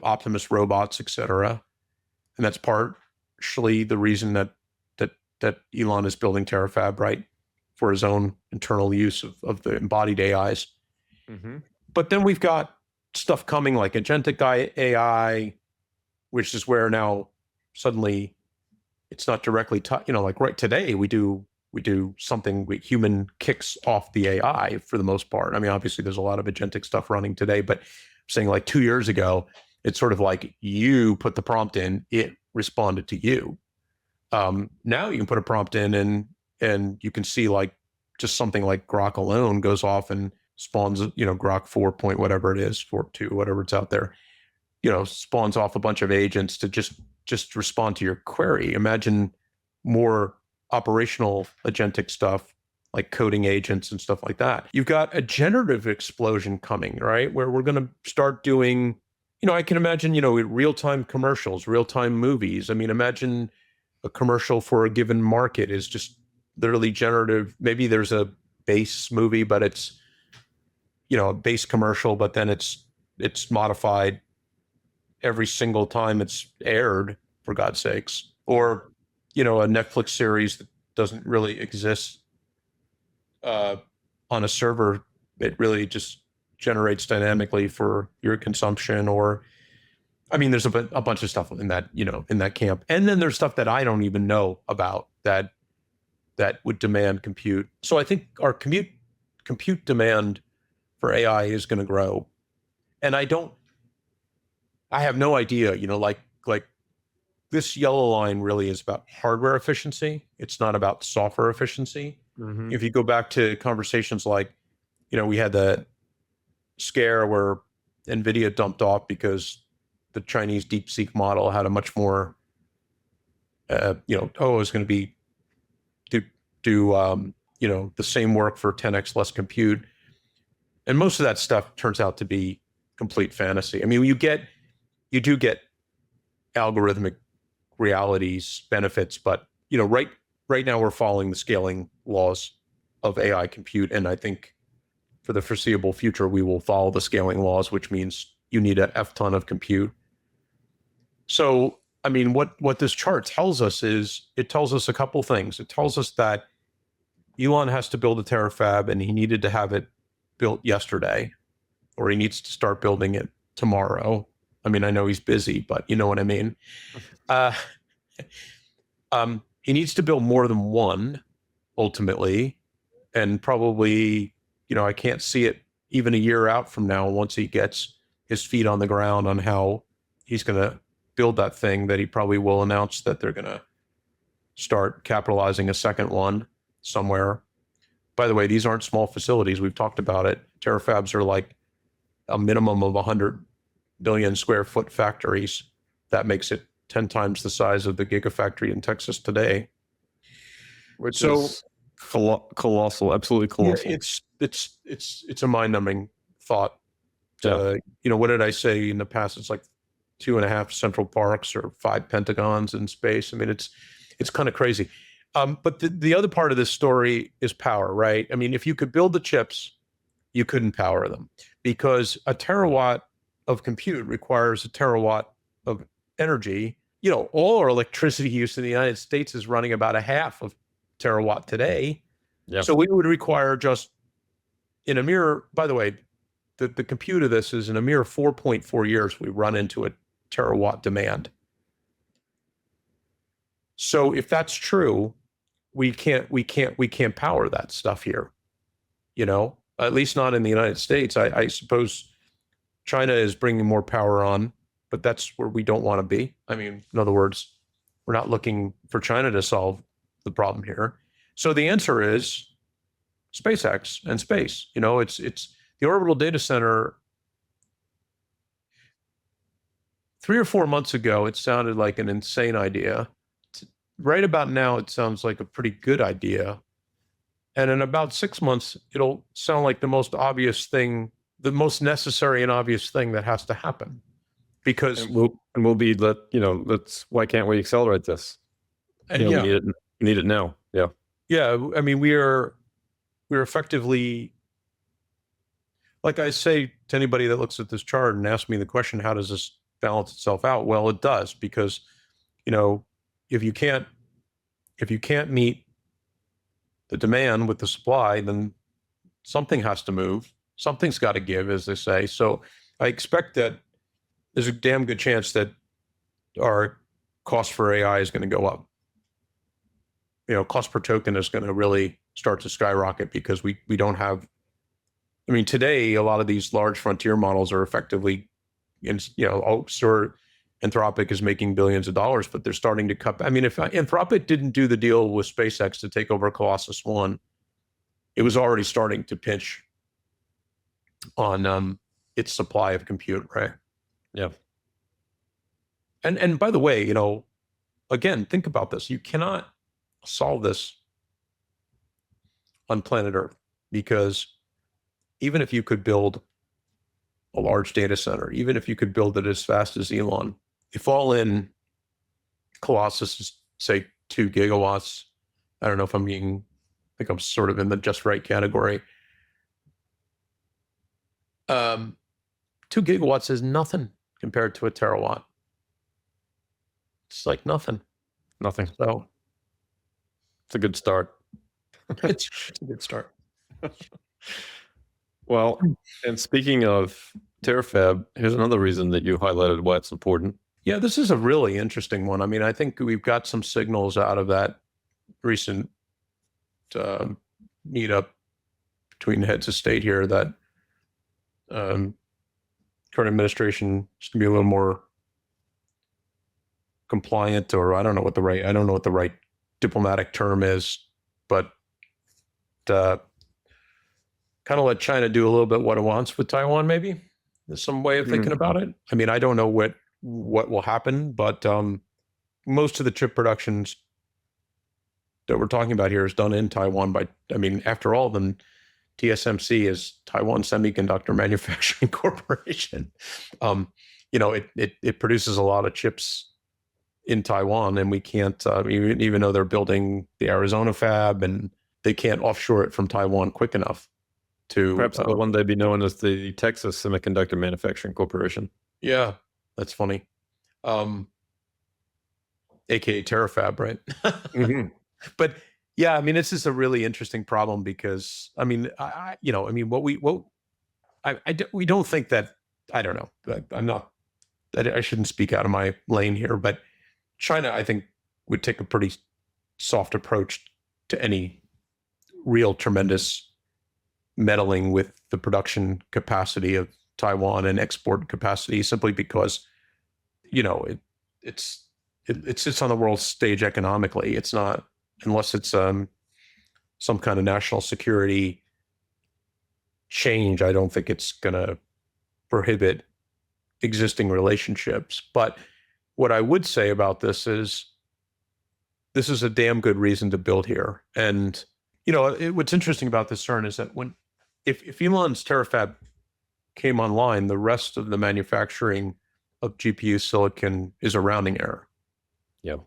Optimus robots, et cetera. And that's partially the reason that Elon is building Terrafab, right? For his own internal use of the embodied AIs. Mm-hmm. But then we've got stuff coming like agentic AI, which is where now suddenly it's not directly, like right today we do something with human kicks off the AI for the most part. I mean, obviously there's a lot of agentic stuff running today, but I'm saying like 2 years ago, it's sort of like you put the prompt in, it responded to you. Now you can put a prompt in and you can see like just something like Grok alone goes off and spawns, Grok 4 point, whatever it is, 4.2, whatever it's out there, spawns off a bunch of agents to just respond to your query. Imagine more operational agentic stuff like coding agents and stuff like that. You've got a generative explosion coming, right? Where we're going to start doing, I can imagine, real-time commercials, real-time movies. I mean, imagine a commercial for a given market is just literally generative. Maybe there's a base movie, but it's, a base commercial, but then it's modified every single time it's aired, for God's sakes. Or, a Netflix series that doesn't really exist on a server. It really just generates dynamically for your consumption. Or, I mean, there's a bunch of stuff in that, in that camp. And then there's stuff that I don't even know about that would demand compute. So I think our compute demand for AI is going to grow. And I have no idea, like this yellow line really is about hardware efficiency. It's not about software efficiency. Mm-hmm. If you go back to conversations like, we had the scare where NVIDIA dumped off because the Chinese DeepSeek model had a much more, it was going to be do the same work for 10x less compute. And most of that stuff turns out to be complete fantasy. I mean, you do get algorithmic realities benefits, but right now we're following the scaling laws of AI compute, and I think for the foreseeable future we will follow the scaling laws, which means you need a F ton of compute. So, I mean, what this chart tells us is it tells us a couple things. It tells us that Elon has to build a Terrafab, and he needed to have it built yesterday, or he needs to start building it tomorrow. I mean, I know he's busy, but you know what I mean. He needs to build more than one ultimately, and probably, I can't see it even a year out from now once he gets his feet on the ground on how he's going to build that thing, that he probably will announce that they're going to start capitalizing a second one somewhere. By the way, these aren't small facilities. We've talked about it. Terrafabs are like a minimum of 100 billion square foot factories. That makes it 10 times the size of the Gigafactory in Texas today. Which is colossal, absolutely colossal. Yeah, it's a mind-numbing thought. Yeah. What did I say in the past? It's like 2.5 Central Parks or 5 Pentagons in space. I mean, it's kind of crazy. But the other part of this story is power, right? I mean, if you could build the chips, you couldn't power them, because a terawatt of compute requires a terawatt of energy. All our electricity use in the United States is running about a half of terawatt today. Yep. So we would require just in a mere, by the way, the compute of this is in a mere 4.4 years, we run into a terawatt demand. So if that's true, we can't power that stuff here. at least not in the United States. I suppose China is bringing more power on, but that's where we don't want to be. I mean, in other words, we're not looking for China to solve the problem here. So the answer is SpaceX and space. It's the orbital data center. 3 or 4 months ago, it sounded like an insane idea. Right about now, it sounds like a pretty good idea. And in about 6 months, it'll sound like the most obvious thing, the most necessary and obvious thing that has to happen. Because we'll be why can't we accelerate this? and We need it now. Yeah. Yeah, I mean, we're effectively, like I say to anybody that looks at this chart and asks me the question, how does this balance itself out? Well, it does, because if you can't meet the demand with the supply, then something has to move. Something's got to give, as they say. So I expect that there's a damn good chance that our cost for AI is going to go up. Cost per token is going to really start to skyrocket, because we don't have. I mean, today a lot of these large frontier models are effectively, sure, Anthropic is making billions of dollars, but they're starting to cut. I mean, if Anthropic didn't do the deal with SpaceX to take over Colossus One, it was already starting to pinch on its supply of compute, right? Yeah. And by the way, again, think about this. You cannot solve this on planet Earth, because even if you could build a large data center, even if you could build it as fast as Elon, if all in Colossus is, say, 2 gigawatts, I don't know if I think I'm sort of in the just right category. 2 gigawatts is nothing compared to a terawatt. It's like nothing. So it's a good start. it's a good start. Well, and speaking of Terrafab, here's another reason that you highlighted why it's important. Yeah, this is a really interesting one. I mean, I think we've got some signals out of that recent meetup between heads of state here that current administration is going to be a little more compliant, or I don't know what the right diplomatic term is, but kind of let China do a little bit what it wants with Taiwan. Maybe there's some way of thinking about it. I mean, I don't know what will happen, but most of the chip productions that we're talking about here is done in Taiwan after all, then TSMC is Taiwan Semiconductor Manufacturing Corporation. It produces a lot of chips in Taiwan, and we can't, even though they're building the Arizona fab, and they can't offshore it from Taiwan quick enough to. Perhaps it'll one day be known as the Texas Semiconductor Manufacturing Corporation. Yeah, that's funny. AKA Terrafab, right? Mm-hmm. But yeah, I mean, this is a really interesting problem, because we don't think that, I don't know, I shouldn't speak out of my lane here, but China, I think, would take a pretty soft approach to any real tremendous meddling with the production capacity of Taiwan and export capacity, simply because, it sits on the world stage economically. It's not, unless it's some kind of national security change, I don't think it's going to prohibit existing relationships. But what I would say about this is a damn good reason to build here. And, what's interesting about this, Cern, is that if Elon's Terrafab came online, the rest of the manufacturing of GPU silicon is a rounding error. Yeah.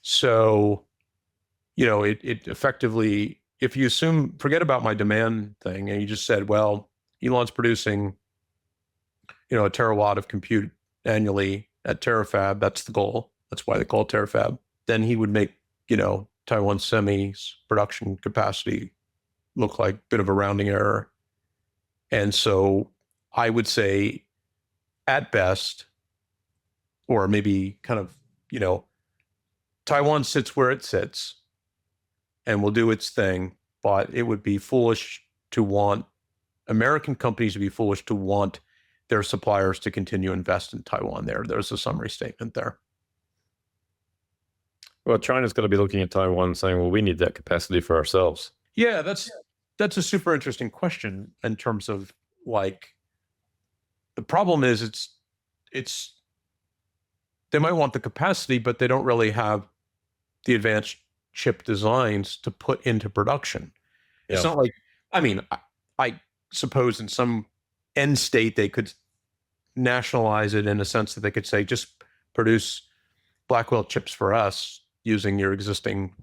So, it effectively, if you forget about my demand thing, and you just said, well, Elon's producing, a terawatt of compute annually at Terrafab, that's the goal. That's why they call it Terrafab. Then he would make, Taiwan Semi's production capacity look like a bit of a rounding error. And so I would say, at best, or maybe kind of, Taiwan sits where it sits and will do its thing, but it would be foolish to want American companies to be foolish to want their suppliers to continue to invest in Taiwan. There's a summary statement there. Well, China's going to be looking at Taiwan and saying, well, we need that capacity for ourselves. Yeah, that's a super interesting question in terms of like the problem is it's they might want the capacity, but they don't really have the advanced chip designs to put into production. Yeah. It's not like, I mean, I suppose in some end state they could nationalize it in a sense that they could say just produce Blackwell chips for us using your existing,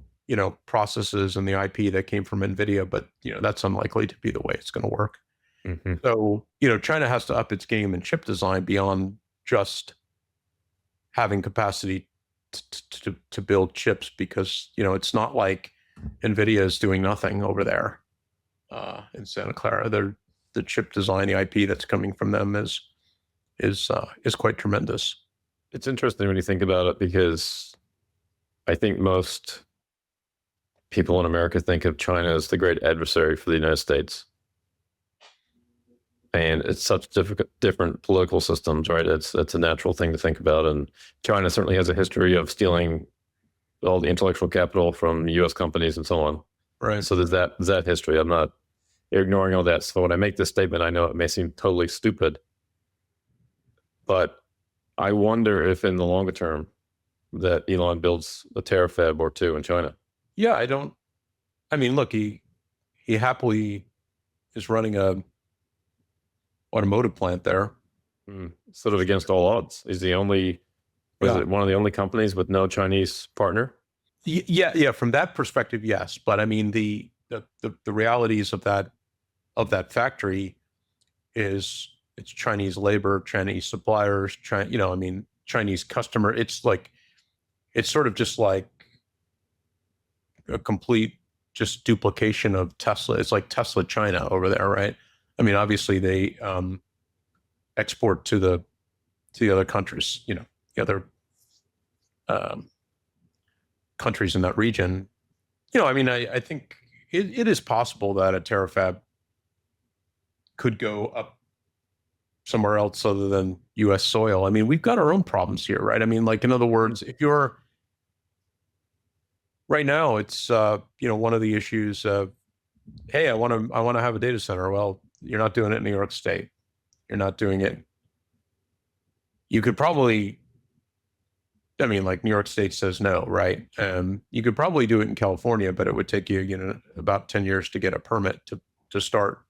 processes and the IP that came from NVIDIA, but that's unlikely to be the way it's going to work. Mm-hmm. So, China has to up its game in chip design beyond just having capacity to build chips, because it's not like NVIDIA is doing nothing over there in Santa Clara. The chip design, the IP that's coming from them is quite tremendous. It's interesting when you think about it, because I think most people in America think of China as the great adversary for the United States. And it's such different political systems, right? It's a natural thing to think about. And China certainly has a history of stealing all the intellectual capital from U.S. companies and so on. Right. So there's that history. I'm not ignoring all that. So when I make this statement, I know it may seem totally stupid, but I wonder if in the longer term that Elon builds a Terrafab or two in China. Yeah, I mean, look, he happily is running a automotive plant there. Sort of against all odds. Is the only, is it one of the only companies with no Chinese partner? Yeah. From that perspective, yes. But I mean, the realities of that factory is it's Chinese labor, Chinese suppliers, Chinese customer. It's sort of just like a complete just duplication of Tesla. It's like Tesla China over there, right? I mean, obviously they export to the other countries, the other countries in that region. I mean, I think it is possible that a Terrafab could go up somewhere else other than U.S. soil. I mean, we've got our own problems here, right? I mean, like, in other words, if you're right now, it's one of the issues of, hey, I want to have a data center. Well, you're not doing it in New York State. You're not doing it. You could probably, I mean, like New York State says no, right? You could probably do it in California, but it would take you, about 10 years to get a permit to start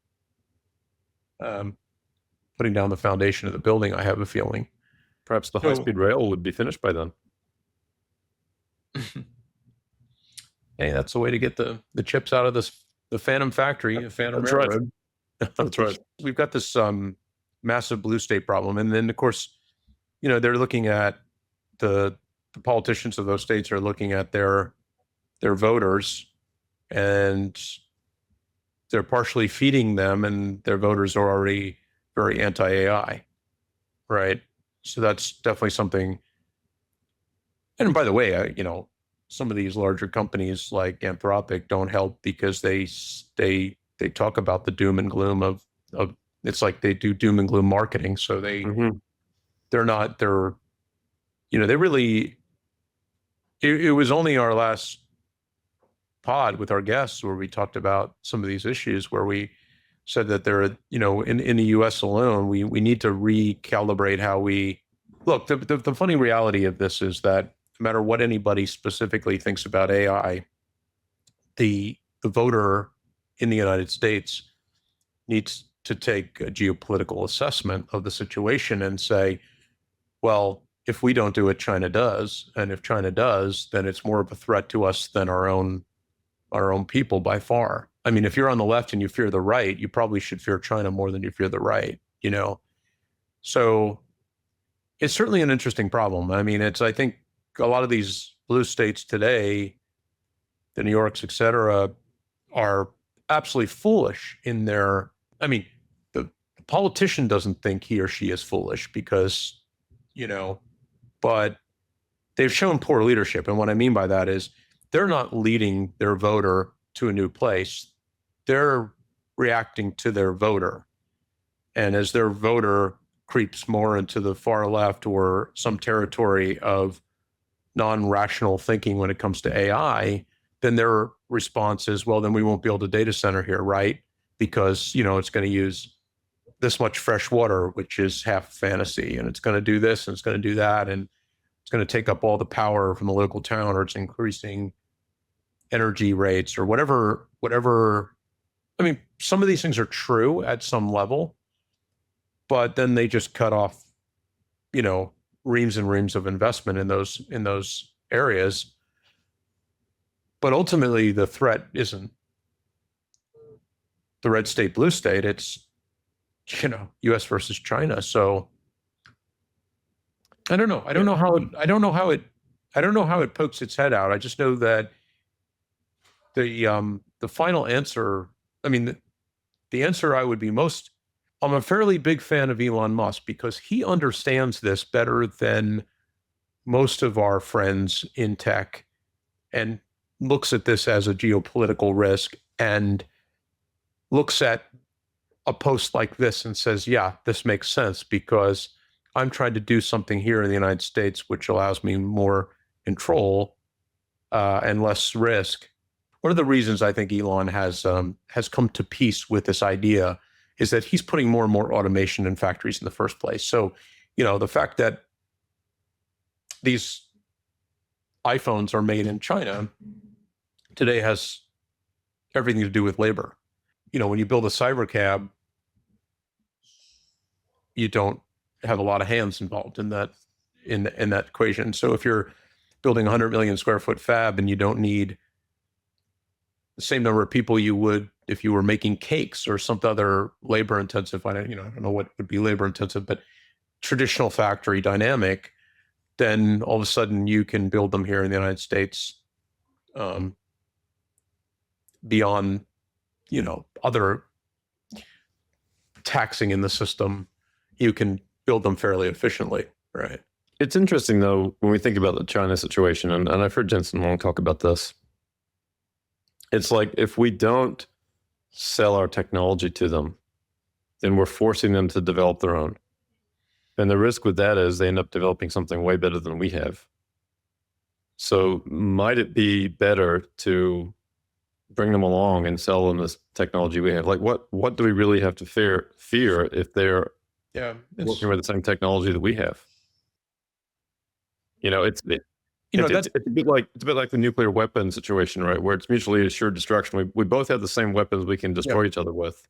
putting down the foundation of the building, I have a feeling. Perhaps the high-speed rail would be finished by then. Hey, that's the way to get the chips out of the Phantom factory, the Phantom Railroad. Right. That's right. We've got this massive blue state problem. And then, of course, they're looking at the politicians of those states are looking at their voters, and they're partially feeding them, and their voters are already very anti-AI, right? So that's definitely something. And by the way, some of these larger companies like Anthropic don't help, because they talk about the doom and gloom of it's like they do doom and gloom marketing. So they really, it was only our last pod with our guests where we talked about some of these issues, where we said that there are, in the US alone, we need to recalibrate how we look. The funny reality of this is that no matter what anybody specifically thinks about AI, the voter in the United States needs to take a geopolitical assessment of the situation and say, well, if we don't do it, China does. And if China does, then it's more of a threat to us than our own people by far. I mean, if you're on the left and you fear the right, you probably should fear China more than you fear the right, So it's certainly an interesting problem. I mean, I think a lot of these blue states today, the New Yorks, et cetera, are absolutely foolish in their, I mean, the politician doesn't think he or she is foolish because, but they've shown poor leadership. And what I mean by that is they're not leading their voter to a new place. They're reacting to their voter. And as their voter creeps more into the far left or some territory of non-rational thinking when it comes to AI, then their response is, well, then we won't build a data center here, right? Because, it's going to use this much fresh water, which is half fantasy, and it's going to do this and it's going to do that, and it's going to take up all the power from the local town, or it's increasing energy rates or whatever. I mean, some of these things are true at some level, but then they just cut off, reams and reams of investment in those areas. But ultimately, the threat isn't the red state, blue state. It's, U.S. versus China. So I don't know. I don't know how it pokes its head out. I just know that the final answer. I mean, the answer I would be most. I'm a fairly big fan of Elon Musk because he understands this better than most of our friends in tech, and looks at this as a geopolitical risk and looks at a post like this and says, yeah, this makes sense because I'm trying to do something here in the United States which allows me more control and less risk. One of the reasons I think Elon has come to peace with this idea is that he's putting more and more automation in factories in the first place. So, the fact that these iPhones are made in China today has everything to do with labor. When you build a cyber cab, you don't have a lot of hands involved in that equation. So if you're building 100 million square foot fab and you don't need the same number of people you would if you were making cakes or some other labor intensive, I don't know what would be labor intensive, but traditional factory dynamic, then all of a sudden you can build them here in the United States beyond, other taxing in the system. You can build them fairly efficiently, right? It's interesting, though, when we think about the China situation, and I've heard Jensen Huang talk about this. It's like if we don't sell our technology to them, then we're forcing them to develop their own. And the risk with that is they end up developing something way better than we have. So might it be better to bring them along and sell them this technology we have? Like, what do we really have to fear if they're working with the same technology that we have? It's a bit like the nuclear weapon situation, right? Where it's mutually assured destruction. We both have the same weapons we can destroy each other with.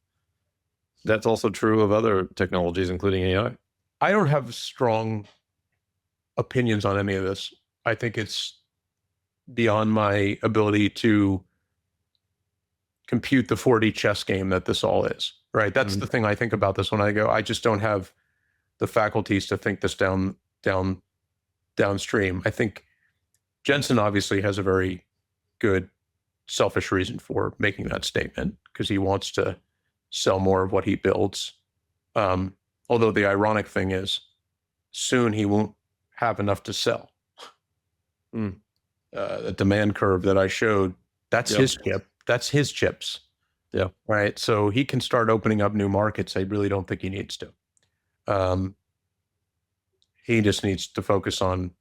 That's also true of other technologies, including AI. I don't have strong opinions on any of this. I think it's beyond my ability to compute the 4D chess game that this all is, right? That's the thing I think about this when I go, I just don't have the faculties to think this downstream. I think Jensen obviously has a very good selfish reason for making that statement because he wants to sell more of what he builds. Although the ironic thing is soon he won't have enough to sell. The demand curve that I showed, that's his chip. That's his chips. Yeah. Right. So he can start opening up new markets. I really don't think he needs to. He just needs to focus on,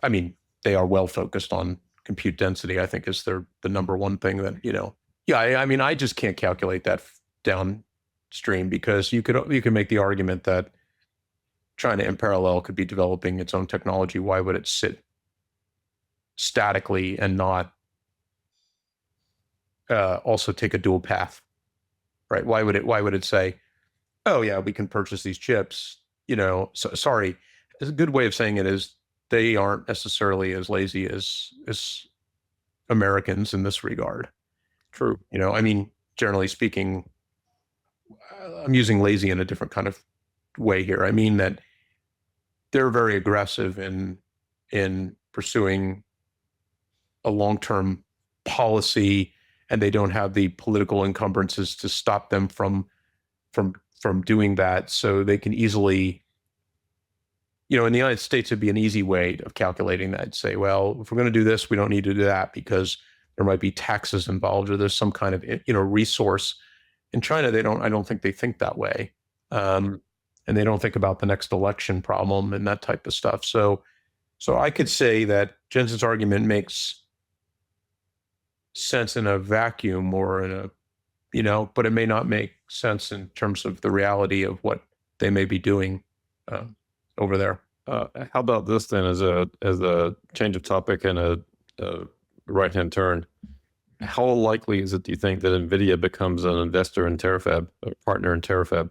they are well focused on compute density, I think is the number one thing that, I just can't calculate that downstream because you can make the argument that China in parallel could be developing its own technology. Why would it sit statically and not also take a dual path, right? Why would it say, oh yeah, we can purchase these chips, so, sorry. A good way of saying it is they aren't necessarily as lazy as Americans in this regard. True. Generally speaking, I'm using lazy in a different kind of way here. I mean that they're very aggressive in pursuing a long-term policy, and they don't have the political encumbrances to stop them from doing that. So they can easily, in the United States, it'd be an easy way of calculating that. Say, well, if we're going to do this, we don't need to do that because there might be taxes involved, or there's some kind of resource. In China, I don't think they think that way, and they don't think about the next election problem and that type of stuff. So I could say that Jensen's argument makes sense in a vacuum or in a, but it may not make sense in terms of the reality of what they may be doing over there. How about this then, as a change of topic and a right-hand turn? How likely is it, do you think, that NVIDIA becomes an investor in Terrafab, a partner in Terrafab?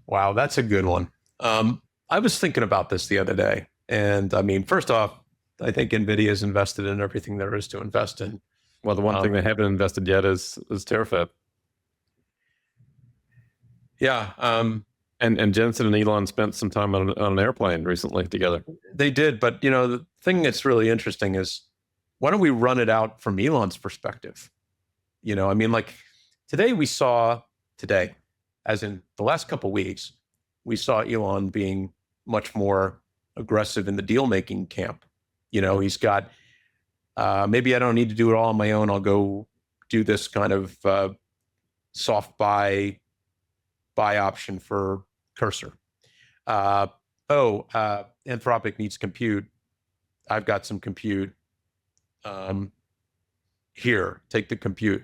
Wow, that's a good one. I was thinking about this the other day, and I mean, first off, I think NVIDIA is invested in everything there is to invest in. Well, the one thing they haven't invested yet is Terrafab. Yeah. And Jensen and Elon spent some time on an airplane recently together. They did, but the thing that's really interesting is, why don't we run it out from Elon's perspective? I mean, like today, as in the last couple of weeks, we saw Elon being much more aggressive in the deal-making camp. He's got, maybe I don't need to do it all on my own. I'll go do this kind of soft buy option for Cursor. Anthropic needs compute. I've got some compute. Here, take the compute.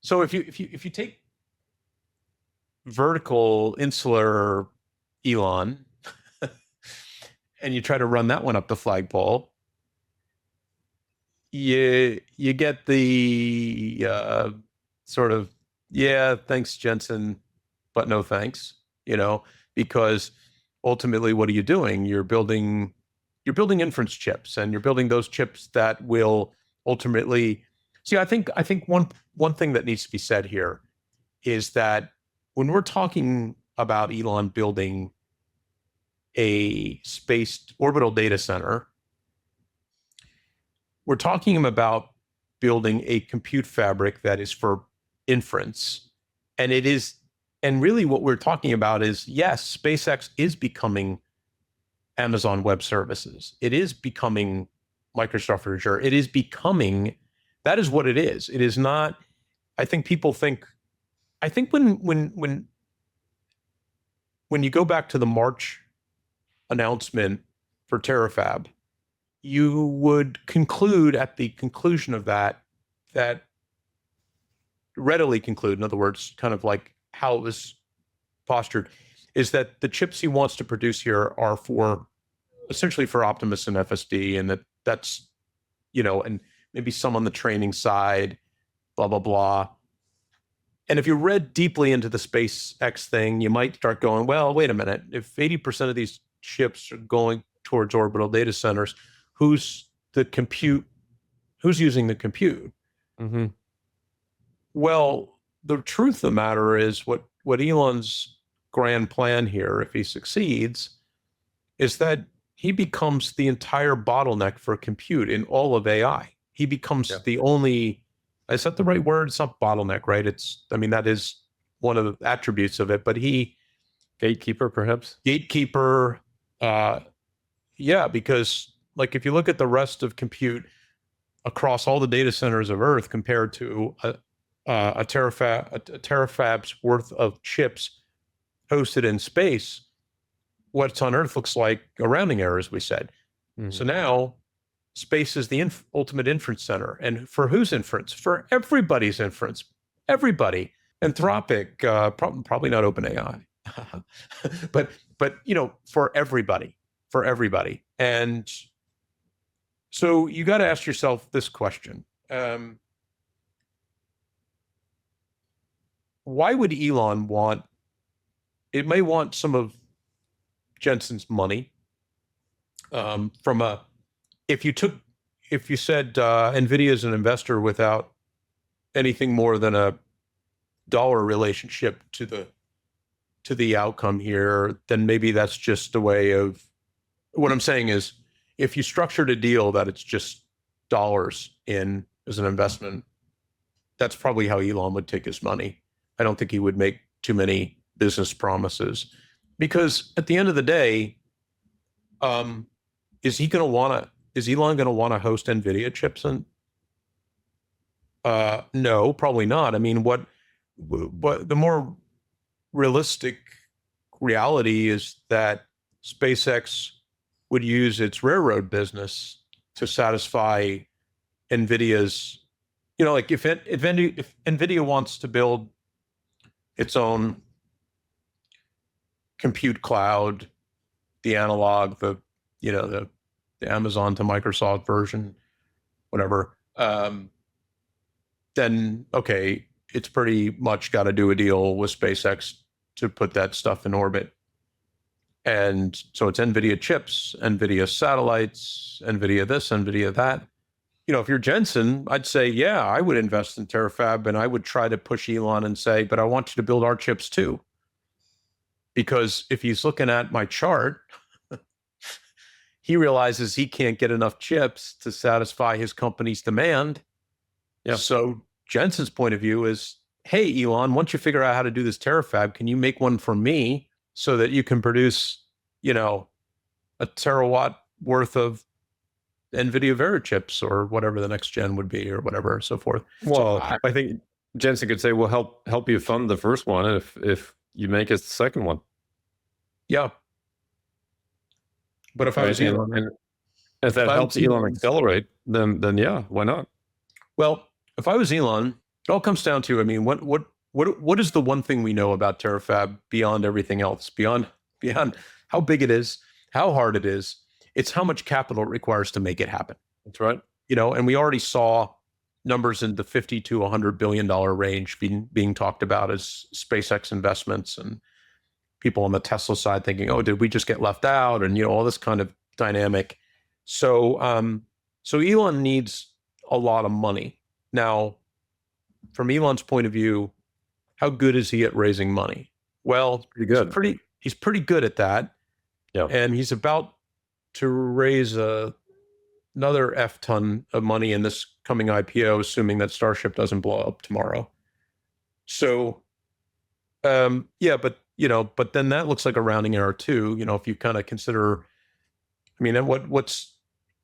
So if you take vertical insular Elon and you try to run that one up the flagpole, you get the sort of, yeah, thanks, Jensen, but no thanks, because ultimately, what are you doing? You're building inference chips, and you're building those chips that will ultimately see. I think one thing that needs to be said here is that when we're talking about Elon building a spaced orbital data center, we're talking about building a compute fabric that is for inference. And really what we're talking about is, yes, SpaceX is becoming Amazon Web Services. It is becoming Microsoft Azure. It is becoming, that is what it is. It is not, I think when you go back to the March announcement for Terrafab, you would conclude at the conclusion of that readily conclude, in other words, kind of like how it was postured, is that the chips he wants to produce here are essentially for Optimus and FSD, and that's, and maybe some on the training side, blah, blah, blah. And if you read deeply into the SpaceX thing, you might start going, well, wait a minute. If 80% of these chips are going towards orbital data centers, who's using the compute? Mm-hmm. Well, the truth of the matter is what Elon's grand plan here, if he succeeds, is that he becomes the entire bottleneck for compute in all of AI. He becomes the only, is that the right word? It's not bottleneck, right? That is one of the attributes of it, but gatekeeper, perhaps? Gatekeeper. Because like if you look at the rest of compute across all the data centers of Earth compared to a terafab's worth of chips hosted in space, what's on Earth looks like a rounding error, as we said. Mm-hmm. So now space is the ultimate inference center. And for whose inference? For everybody's inference. Everybody. Anthropic, probably not OpenAI, but for everybody. And so you got to ask yourself this question. Why would Elon want some of Jensen's money if you said NVIDIA is an investor without anything more than a dollar relationship to the outcome here, then maybe that's just a way of, what I'm saying is, if you structured a deal that it's just dollars in as an investment, that's probably how Elon would take his money. I don't think he would make too many business promises, because at the end of the day, is he going to want to is Elon going to want to host NVIDIA chips? And no, probably not. I mean, but the more realistic reality is that SpaceX would use its railroad business to satisfy NVIDIA's, like if NVIDIA wants to build its own compute cloud, the analog, the Amazon to Microsoft version, whatever, then okay, it's pretty much got to do a deal with SpaceX to put that stuff in orbit. And so it's NVIDIA chips, NVIDIA satellites, NVIDIA this, NVIDIA that. If you're Jensen, I'd say, yeah, I would invest in Terrafab, and I would try to push Elon and say, but I want you to build our chips too. Because if he's looking at my chart, he realizes he can't get enough chips to satisfy his company's demand. Yeah. So Jensen's point of view is, hey, Elon, once you figure out how to do this Terrafab, can you make one for me so that you can produce, a terawatt worth of NVIDIA Vera chips or whatever the next gen would be or whatever, so forth. Well, so I think Jensen could say, "Well, help you fund the first one if you make it the second one." Yeah, but if I was Elon, and if that helps Elon accelerate, then yeah, why not? Well, if I was Elon, it all comes down to, I mean, what is the one thing we know about Terrafab beyond everything else, beyond how big it is, how hard it is? It's how much capital it requires to make it happen. That's right. And we already saw numbers in the $50 to $100 billion range being talked about as SpaceX investments, and people on the Tesla side thinking, oh, did we just get left out? And, all this kind of dynamic. So Elon needs a lot of money. Now, from Elon's point of view, how good is he at raising money? Well, pretty good. He's pretty good at that. Yeah. And he's about to raise another F ton of money in this coming IPO, assuming that Starship doesn't blow up tomorrow. So, yeah, but then that looks like a rounding error too. If you kind of consider, I mean, what's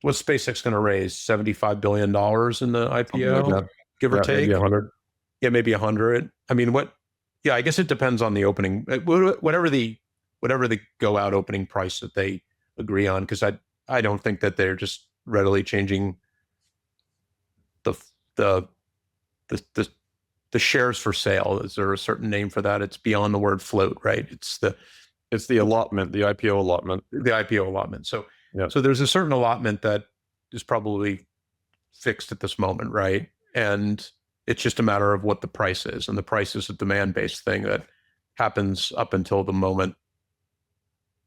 SpaceX going to raise? $75 billion in the IPO, like give or take? Maybe 100. Yeah, maybe 100. I mean, yeah, I guess it depends on the opening, whatever the go out opening price that they agree on, because I don't think that they're just readily changing the shares for sale. Is there a certain name for that? It's beyond the word float, right? It's the allotment, the IPO allotment. The IPO allotment. So yeah. So there's a certain allotment that is probably fixed at this moment, right? And it's just a matter of what the price is, and the price is a demand-based thing that happens up until the moment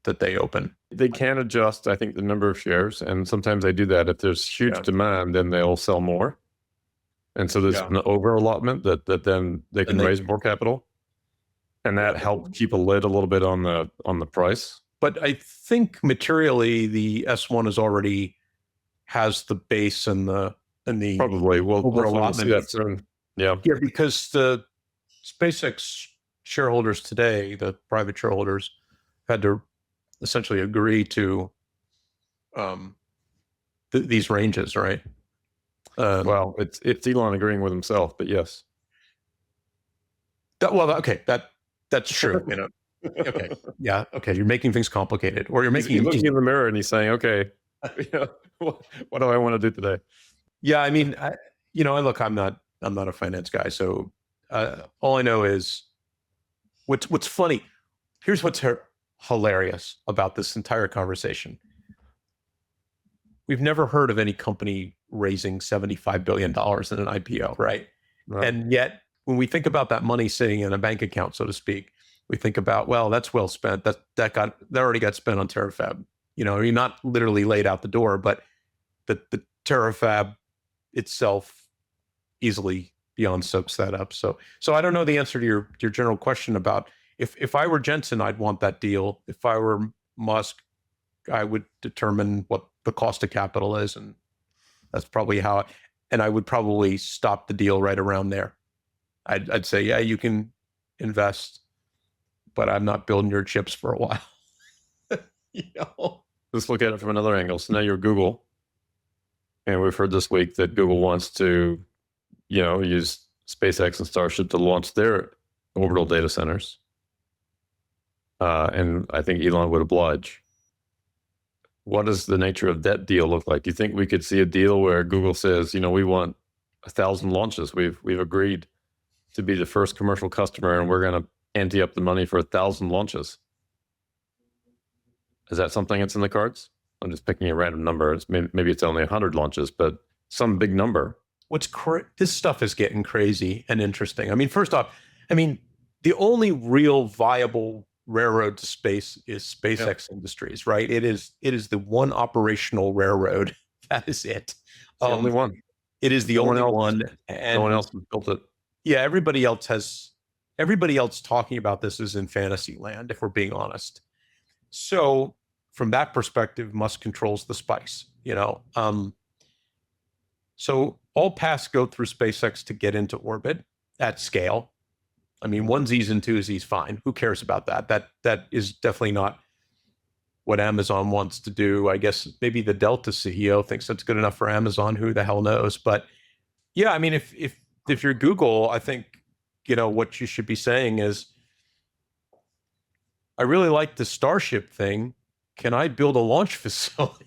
that they open. They can adjust, I think, the number of shares, and sometimes they do that. If there's huge demand, then they'll sell more, and so there's an over allotment that then they can raise more capital, and that helps keep a lid a little bit on the price. But I think materially the S1 already has the base and the probably we'll allotment. See that soon. Yeah, because the SpaceX shareholders today, the private shareholders, had to essentially agree to these ranges, right? Well, it's Elon agreeing with himself, but yes. That's true. Okay, yeah, okay. You're making things complicated, or you're making. He's looking in the mirror and he's saying, "Okay, what do I want to do today?" Yeah, I mean, look, I'm not a finance guy, so all I know is what's funny. Here's what's hilarious about this entire conversation. We've never heard of any company raising $75 billion in an IPO, right? And yet, when we think about that money sitting in a bank account, so to speak, we think about, well, that's well spent. That already got spent on Terrafab. You're not literally laid out the door, but the Terrafab itself easily beyond soaks that up. So I don't know the answer to your general question about if I were Jensen, I'd want that deal. If I were Musk, I would determine what the cost of capital is, and that's probably and I would probably stop the deal right around there. I'd say, yeah, you can invest, but I'm not building your chips for a while. Let's look at it from another angle. So now you're Google. And we've heard this week that Google wants to, use SpaceX and Starship to launch their orbital data centers. And I think Elon would oblige. What does the nature of that deal look like? Do you think we could see a deal where Google says, we want 1,000 launches. We've agreed to be the first commercial customer, and we're going to ante up the money for 1,000 launches. Is that something that's in the cards? I'm just picking a random number. Maybe it's only 100 launches, but some big number. This stuff is getting crazy and interesting. I mean, first off, the only real viable railroad to space is SpaceX Industries, right? It is the one operational railroad. That is it. The only one. It is the only one. And no one else has built it. Yeah, everybody else talking about this is in fantasy land, if we're being honest. So from that perspective, Musk controls the spice, So all paths go through SpaceX to get into orbit at scale. I mean, onesies and twosies, fine. Who cares about that? That is definitely not what Amazon wants to do. I guess maybe the Delta CEO thinks that's good enough for Amazon. Who the hell knows? But yeah, I mean, if you're Google, I think, what you should be saying is, I really like the Starship thing. Can I build a launch facility?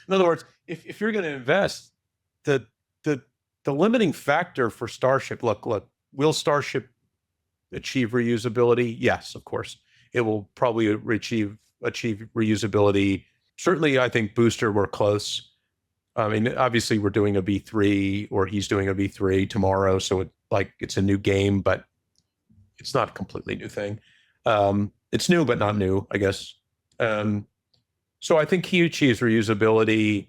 In other words, if you're going to invest, the limiting factor for Starship, look, will Starship achieve reusability? Yes, of course. It will probably achieve reusability. Certainly, I think Booster, we're close. I mean, obviously, we're doing a V3, or he's doing a V3 tomorrow, so it's a new game, but it's not a completely new thing. It's new, but not new, I guess. So I think he achieves reusability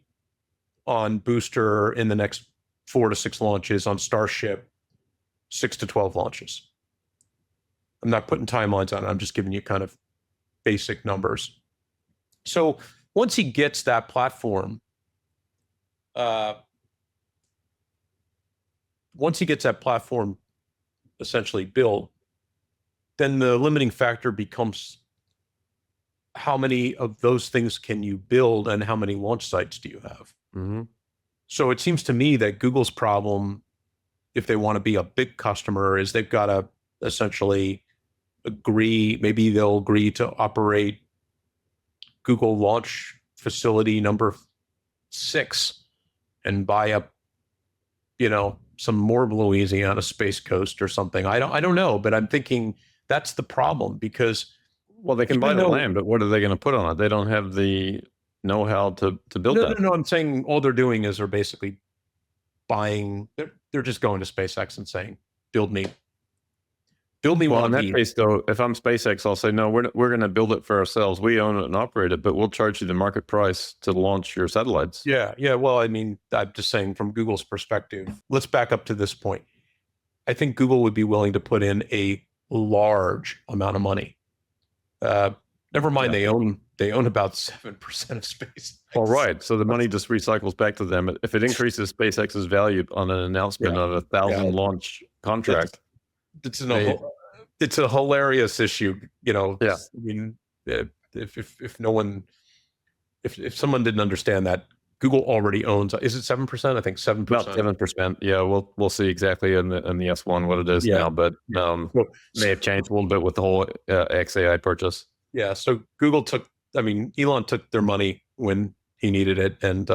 on Booster in the next 4 to 6 launches, on Starship 6 to 12 launches. I'm not putting timelines on it. I'm just giving you kind of basic numbers. So once he gets that platform, essentially built, then the limiting factor becomes how many of those things can you build and how many launch sites do you have? Mm-hmm. So it seems to me that Google's problem, if they want to be a big customer, is they've got to essentially maybe they'll agree to operate Google launch facility number 6 and buy up, some more Louisiana Space Coast or something. I don't know, but I'm thinking that's the problem, because they can buy the land, but what are they going to put on it? They don't have the know-how to build that. No. I'm saying all they're doing is they're basically buying. They're just going to SpaceX and saying, "Build me one." Well, in that case, though, if I'm SpaceX, I'll say, "No, we're going to build it for ourselves. We own it and operate it, but we'll charge you the market price to launch your satellites." Yeah. Well, I mean, I'm just saying from Google's perspective. Let's back up to this point. I think Google would be willing to put in a large amount of money. Never mind, they own about 7% of SpaceX. All right, so the money just recycles back to them. If it increases SpaceX's value on an announcement of 1,000 launch contract, it's a hilarious issue. Yeah. I mean, if someone didn't understand that, Google already owns. Is it 7%? I think 7%. About 7%. Yeah, we'll see exactly in the S1 what it is now, but may have changed a little bit with the whole XAI purchase. Yeah. So Elon took their money when he needed it, and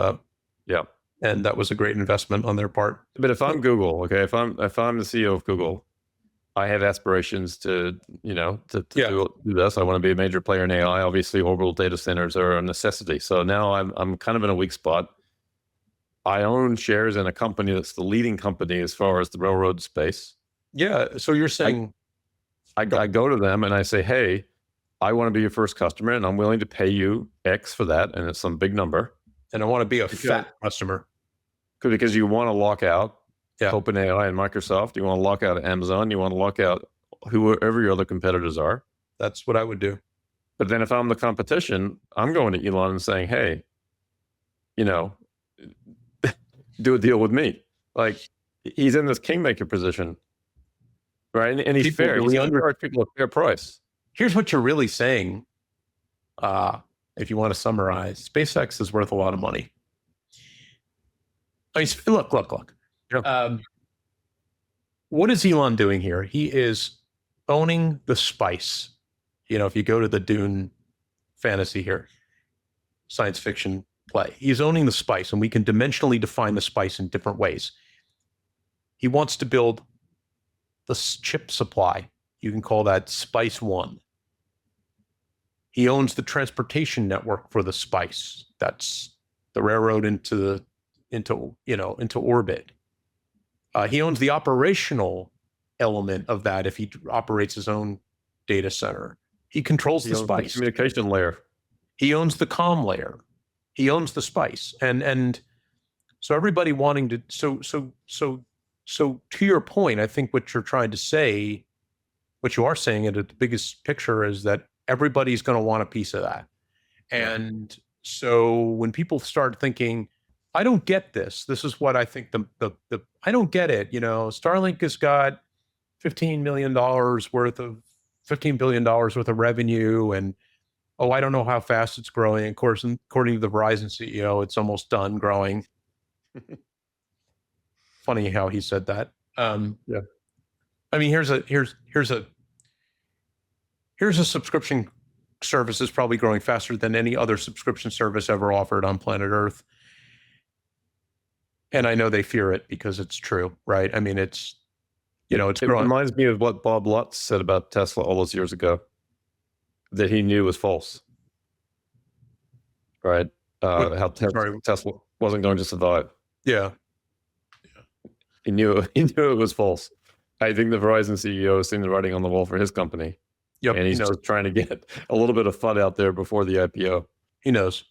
and that was a great investment on their part. But if I'm Google, okay, if I'm the CEO of Google, I have aspirations to do this. I want to be a major player in AI. Obviously, orbital data centers are a necessity. So now I'm kind of in a weak spot. I own shares in a company that's the leading company as far as the railroad space. Yeah. So you're saying I go to them and I say, "Hey, I want to be your first customer, and I'm willing to pay you X for that, and it's some big number. And I want to be a fat customer." Because you want to lock out OpenAI and Microsoft. You want to lock out Amazon. You want to lock out whoever your other competitors are. That's what I would do. But then if I'm the competition, I'm going to Elon and saying, "Hey, do a deal with me." Like, he's in this kingmaker position, right? And he's fair. He's going to charge people a fair price. Here's what you're really saying. If you want to summarize, SpaceX is worth a lot of money. I mean, look. Yeah. What is Elon doing here? He is owning the spice. If you go to the Dune fantasy here, science fiction play, he's owning the spice, and we can dimensionally define the spice in different ways. He wants to build the chip supply. You can call that Spice One. He owns the transportation network for the spice. That's the railroad into orbit. He owns the operational element of that if he operates his own data center. He controls the spice. The communication layer. He owns the comm layer. He owns the spice. And so everybody wanting to so to your point, I think what you're trying to say, what you are saying at the biggest picture is that everybody's going to want a piece of that. And so when people start thinking, I don't get this. This is what I think the I don't get it. Starlink has got $15 billion worth of revenue, and I don't know how fast it's growing. Of course, according to the Verizon CEO, it's almost done growing. Funny how he said that. Yeah. I mean, here's a subscription service that's probably growing faster than any other subscription service ever offered on planet Earth. And I know they fear it because it's true, right? I mean, it's growing. It reminds me of what Bob Lutz said about Tesla all those years ago, that he knew was false. Right? How Tesla wasn't going to survive. Yeah. He knew it was false. I think the Verizon CEO has seen the writing on the wall for his company. Yep, and he's just trying to get a little bit of FUD out there before the IPO. He knows.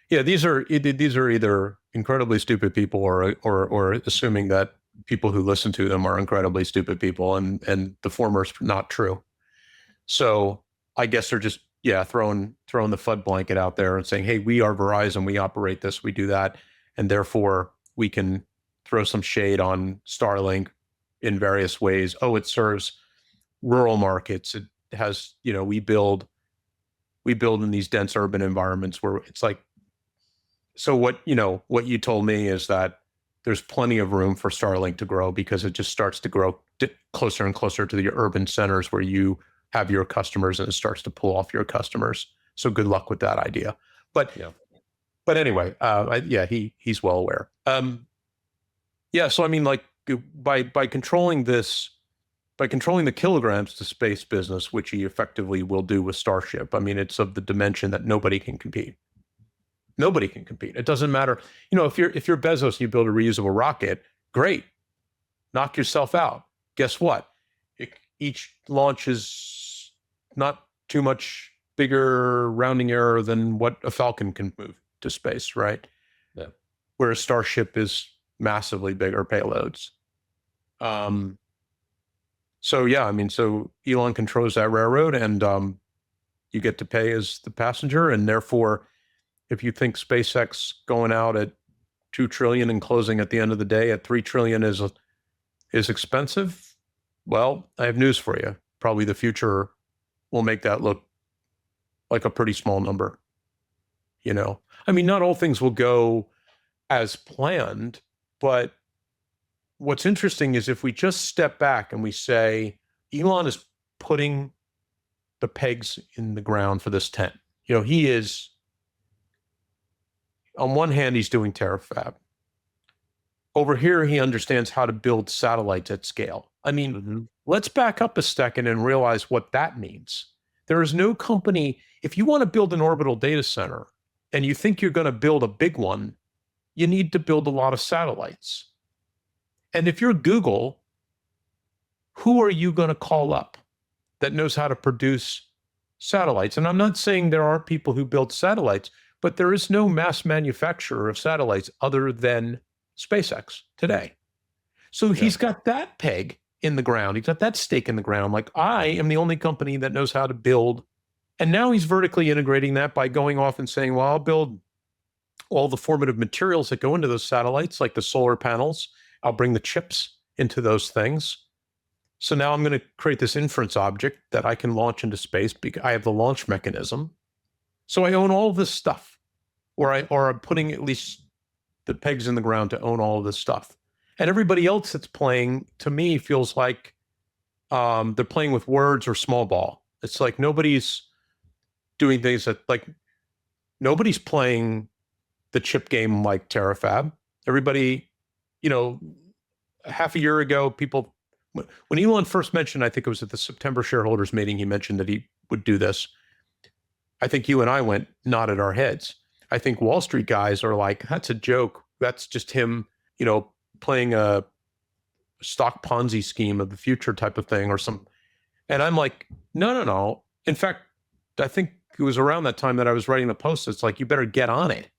Yeah, these are either incredibly stupid people or assuming that people who listen to them are incredibly stupid people, and the former is not true. So I guess they're just throwing the FUD blanket out there and saying, hey, we are Verizon, we operate this, we do that, and therefore we can throw some shade on Starlink in various ways. Oh, it serves rural markets. It has, we build in these dense urban environments where it's like, so what you told me is that there's plenty of room for Starlink to grow because it just starts to grow closer and closer to the urban centers where you have your customers, and it starts to pull off your customers. So good luck with that idea. But anyway, he's well aware. So I mean, like by controlling this, by controlling the kilograms to space business, which he effectively will do with Starship, I mean, it's of the dimension that nobody can compete. Nobody can compete. It doesn't matter. If you're Bezos and you build a reusable rocket, great. Knock yourself out. Guess what? Each launch is not too much bigger rounding error than what a Falcon can move to space, right? Yeah. Whereas Starship is massively bigger payloads. So Elon controls that railroad, and you get to pay as the passenger, and therefore, if you think SpaceX going out at $2 trillion and closing at the end of the day at $3 trillion is expensive, well, I have news for you. Probably the future will make that look like a pretty small number. I mean, not all things will go as planned, but what's interesting is if we just step back and we say, Elon is putting the pegs in the ground for this tent. He is, on one hand, he's doing Terrafab. Over here, he understands how to build satellites at scale. I mean, let's back up a second and realize what that means. There is no company, if you want to build an orbital data center and you think you're going to build a big one, you need to build a lot of satellites. And if you're Google, who are you going to call up that knows how to produce satellites? And I'm not saying there aren't people who build satellites, but there is no mass manufacturer of satellites other than SpaceX today. So he's got that peg in the ground. He's got that stake in the ground. Like, I am the only company that knows how to build. And now he's vertically integrating that by going off and saying, well, I'll build all the formative materials that go into those satellites, like the solar panels. I'll bring the chips into those things. So now I'm going to create this inference object that I can launch into space because I have the launch mechanism. So I own all this stuff, or I'm putting at least the pegs in the ground to own all of this stuff. And everybody else that's playing, to me, feels like they're playing with words or small ball. It's like nobody's doing things that, like, nobody's playing the chip game like Terrafab. Everybody, half a year ago, people, when Elon first mentioned, I think it was at the September shareholders meeting, he mentioned that he would do this. I think you and I nodded our heads. I think Wall Street guys are like, that's a joke. That's just him, playing a stock Ponzi scheme of the future type of thing or some. And I'm like, no. In fact, I think it was around that time that I was writing the post. It's like, you better get on it,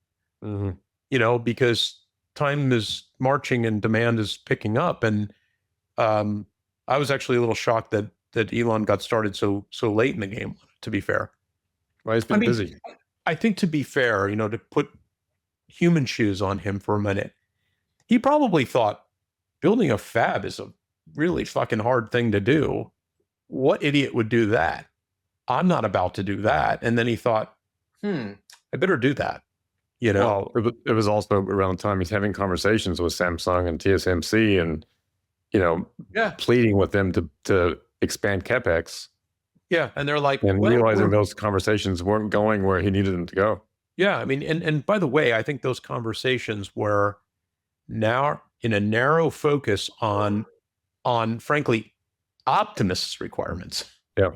because time is marching and demand is picking up. And I was actually a little shocked that Elon got started so late in the game, to be fair. Well, he's been busy. I think, to be fair, to put human shoes on him for a minute, he probably thought building a fab is a really fucking hard thing to do. What idiot would do that? I'm not about to do that. And then he thought, I better do that. Well, it was also around the time he's having conversations with Samsung and TSMC and, pleading with them to expand CapEx. Yeah. And they're like, and realizing those conversations weren't going where he needed them to go. Yeah. I mean, and by the way, I think those conversations were now in a narrow focus on frankly, Optimus requirements. Yeah.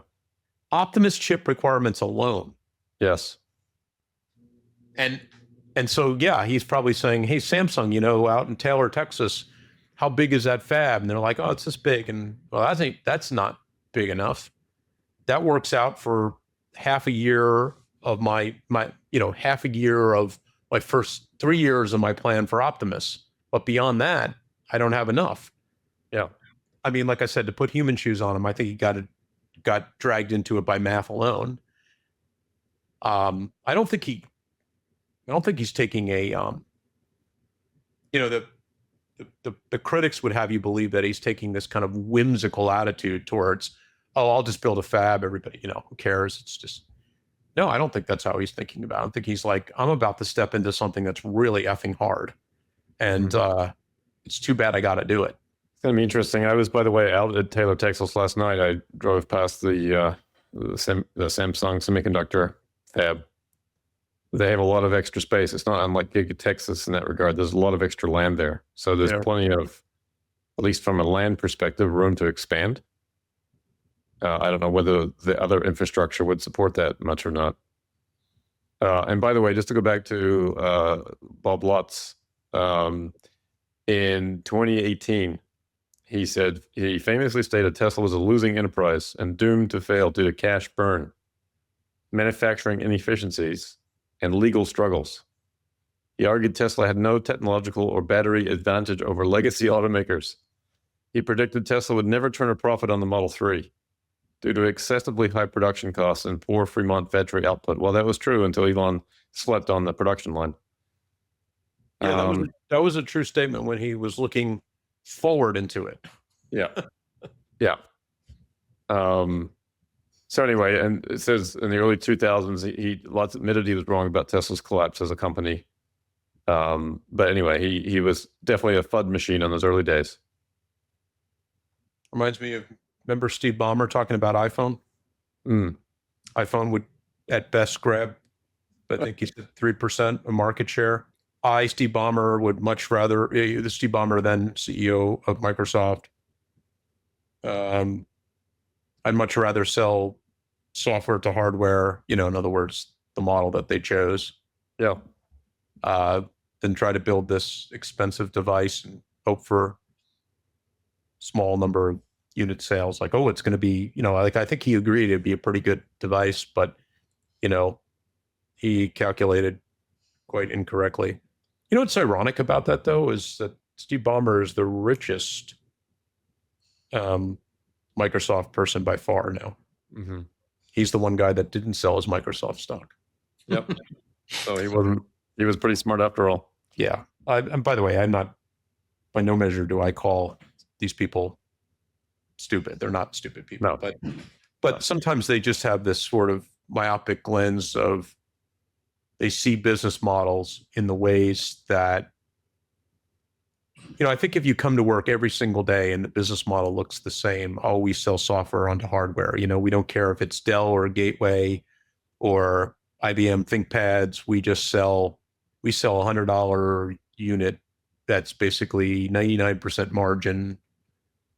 Optimus chip requirements alone. Yes. And so, yeah, he's probably saying, hey, Samsung, out in Taylor, Texas, how big is that fab? And they're like, oh, it's this big. And well, I think that's not big enough. That works out for half a year of my half a year of my first 3 years of my plan for Optimus. But beyond that, I don't have enough. Yeah. I mean, like I said, to put human shoes on him, I think he got dragged into it by math alone. I don't think he's taking a the critics would have you believe that he's taking this kind of whimsical attitude towards, oh, I'll just build a fab, everybody, who cares? It's just, no, I don't think that's how he's thinking about it. I think he's like, I'm about to step into something that's really effing hard. And it's too bad I got to do it. It's going to be interesting. I was, by the way, out at Taylor, Texas last night. I drove past the Samsung semiconductor fab. They have a lot of extra space. It's not unlike Giga Texas in that regard. There's a lot of extra land there. So there's plenty of, at least from a land perspective, room to expand. I don't know whether the other infrastructure would support that much or not. And by the way, just to go back to Bob Lutz, in 2018, he famously stated Tesla was a losing enterprise and doomed to fail due to cash burn, manufacturing inefficiencies, and legal struggles. He argued Tesla had no technological or battery advantage over legacy automakers. He predicted Tesla would never turn a profit on the Model 3 due to excessively high production costs and poor Fremont factory output. Well, that was true until Elon slept on the production line. Yeah, that was a true statement when he was looking forward into it. Yeah. Yeah. So anyway, and it says in the early 2000s, Lutz admitted he was wrong about Tesla's collapse as a company. But anyway, he was definitely a FUD machine in those early days. Reminds me of, remember Steve Ballmer talking about iPhone? iPhone would at best grab, I think he said 3% of market share. Steve Ballmer would much rather, the Steve Ballmer then CEO of Microsoft, I'd much rather sell software to hardware, in other words, the model that they chose. Yeah. Than try to build this expensive device and hope for small number of unit sales. Like, oh, it's going to be, I think he agreed it'd be a pretty good device, but, he calculated quite incorrectly. What's ironic about that, though, is that Steve Ballmer is the richest Microsoft person by far now. Mm-hmm. He's the one guy that didn't sell his Microsoft stock. Yep. So he was pretty smart after all. Yeah. And by the way, I'm not, by no measure do I call these people stupid. They're not stupid people. No. But sometimes they just have this sort of myopic lens of, they see business models in the ways that I think if you come to work every single day and the business model looks the same, oh, we sell software onto hardware. We don't care if it's Dell or Gateway or IBM ThinkPads. We sell $100 unit that's basically 99% margin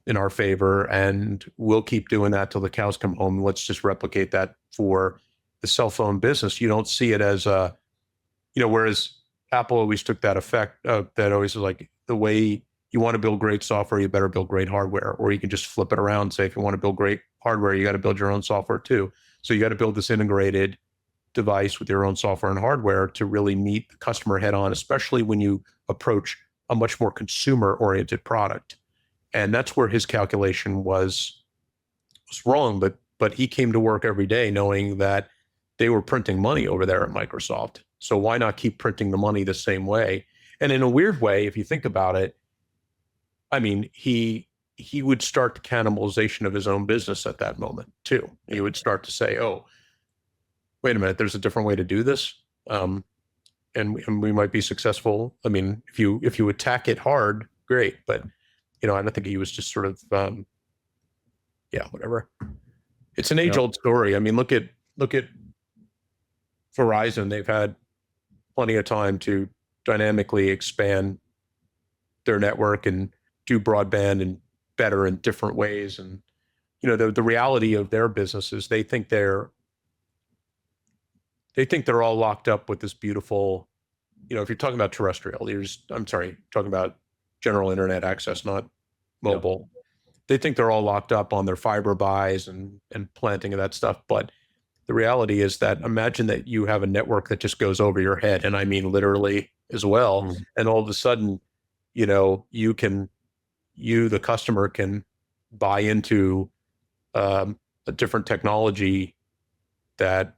in our favor, and we'll keep doing that till the cows come home. Let's just replicate that for the cell phone business. You don't see it as whereas Apple always took that effect, that always was like, the way you want to build great software, you better build great hardware. Or you can just flip it around and say, if you want to build great hardware, you got to build your own software too. So you got to build this integrated device with your own software and hardware to really meet the customer head on, especially when you approach a much more consumer oriented product. And that's where his calculation was wrong. But he came to work every day knowing that they were printing money over there at Microsoft. So why not keep printing the money the same way? And in a weird way, if you think about it, I mean, he would start the cannibalization of his own business at that moment too. He would start to say, "Oh, wait a minute, there's a different way to do this, and we might be successful." I mean, if you attack it hard, great. But I don't think he was just sort of, whatever. It's an age-old story. I mean, look at Verizon. They've had plenty of time to dynamically expand their network and do broadband and better in different ways. And the reality of their business is they think they're all locked up with this beautiful, if you're talking about terrestrial, talking about general internet access, not mobile. Yep. They think they're all locked up on their fiber buys and planting of that stuff. But the reality is that, imagine that you have a network that just goes over your head, and I mean literally as well. Mm-hmm. And all of a sudden, you, the customer, can buy into a different technology that,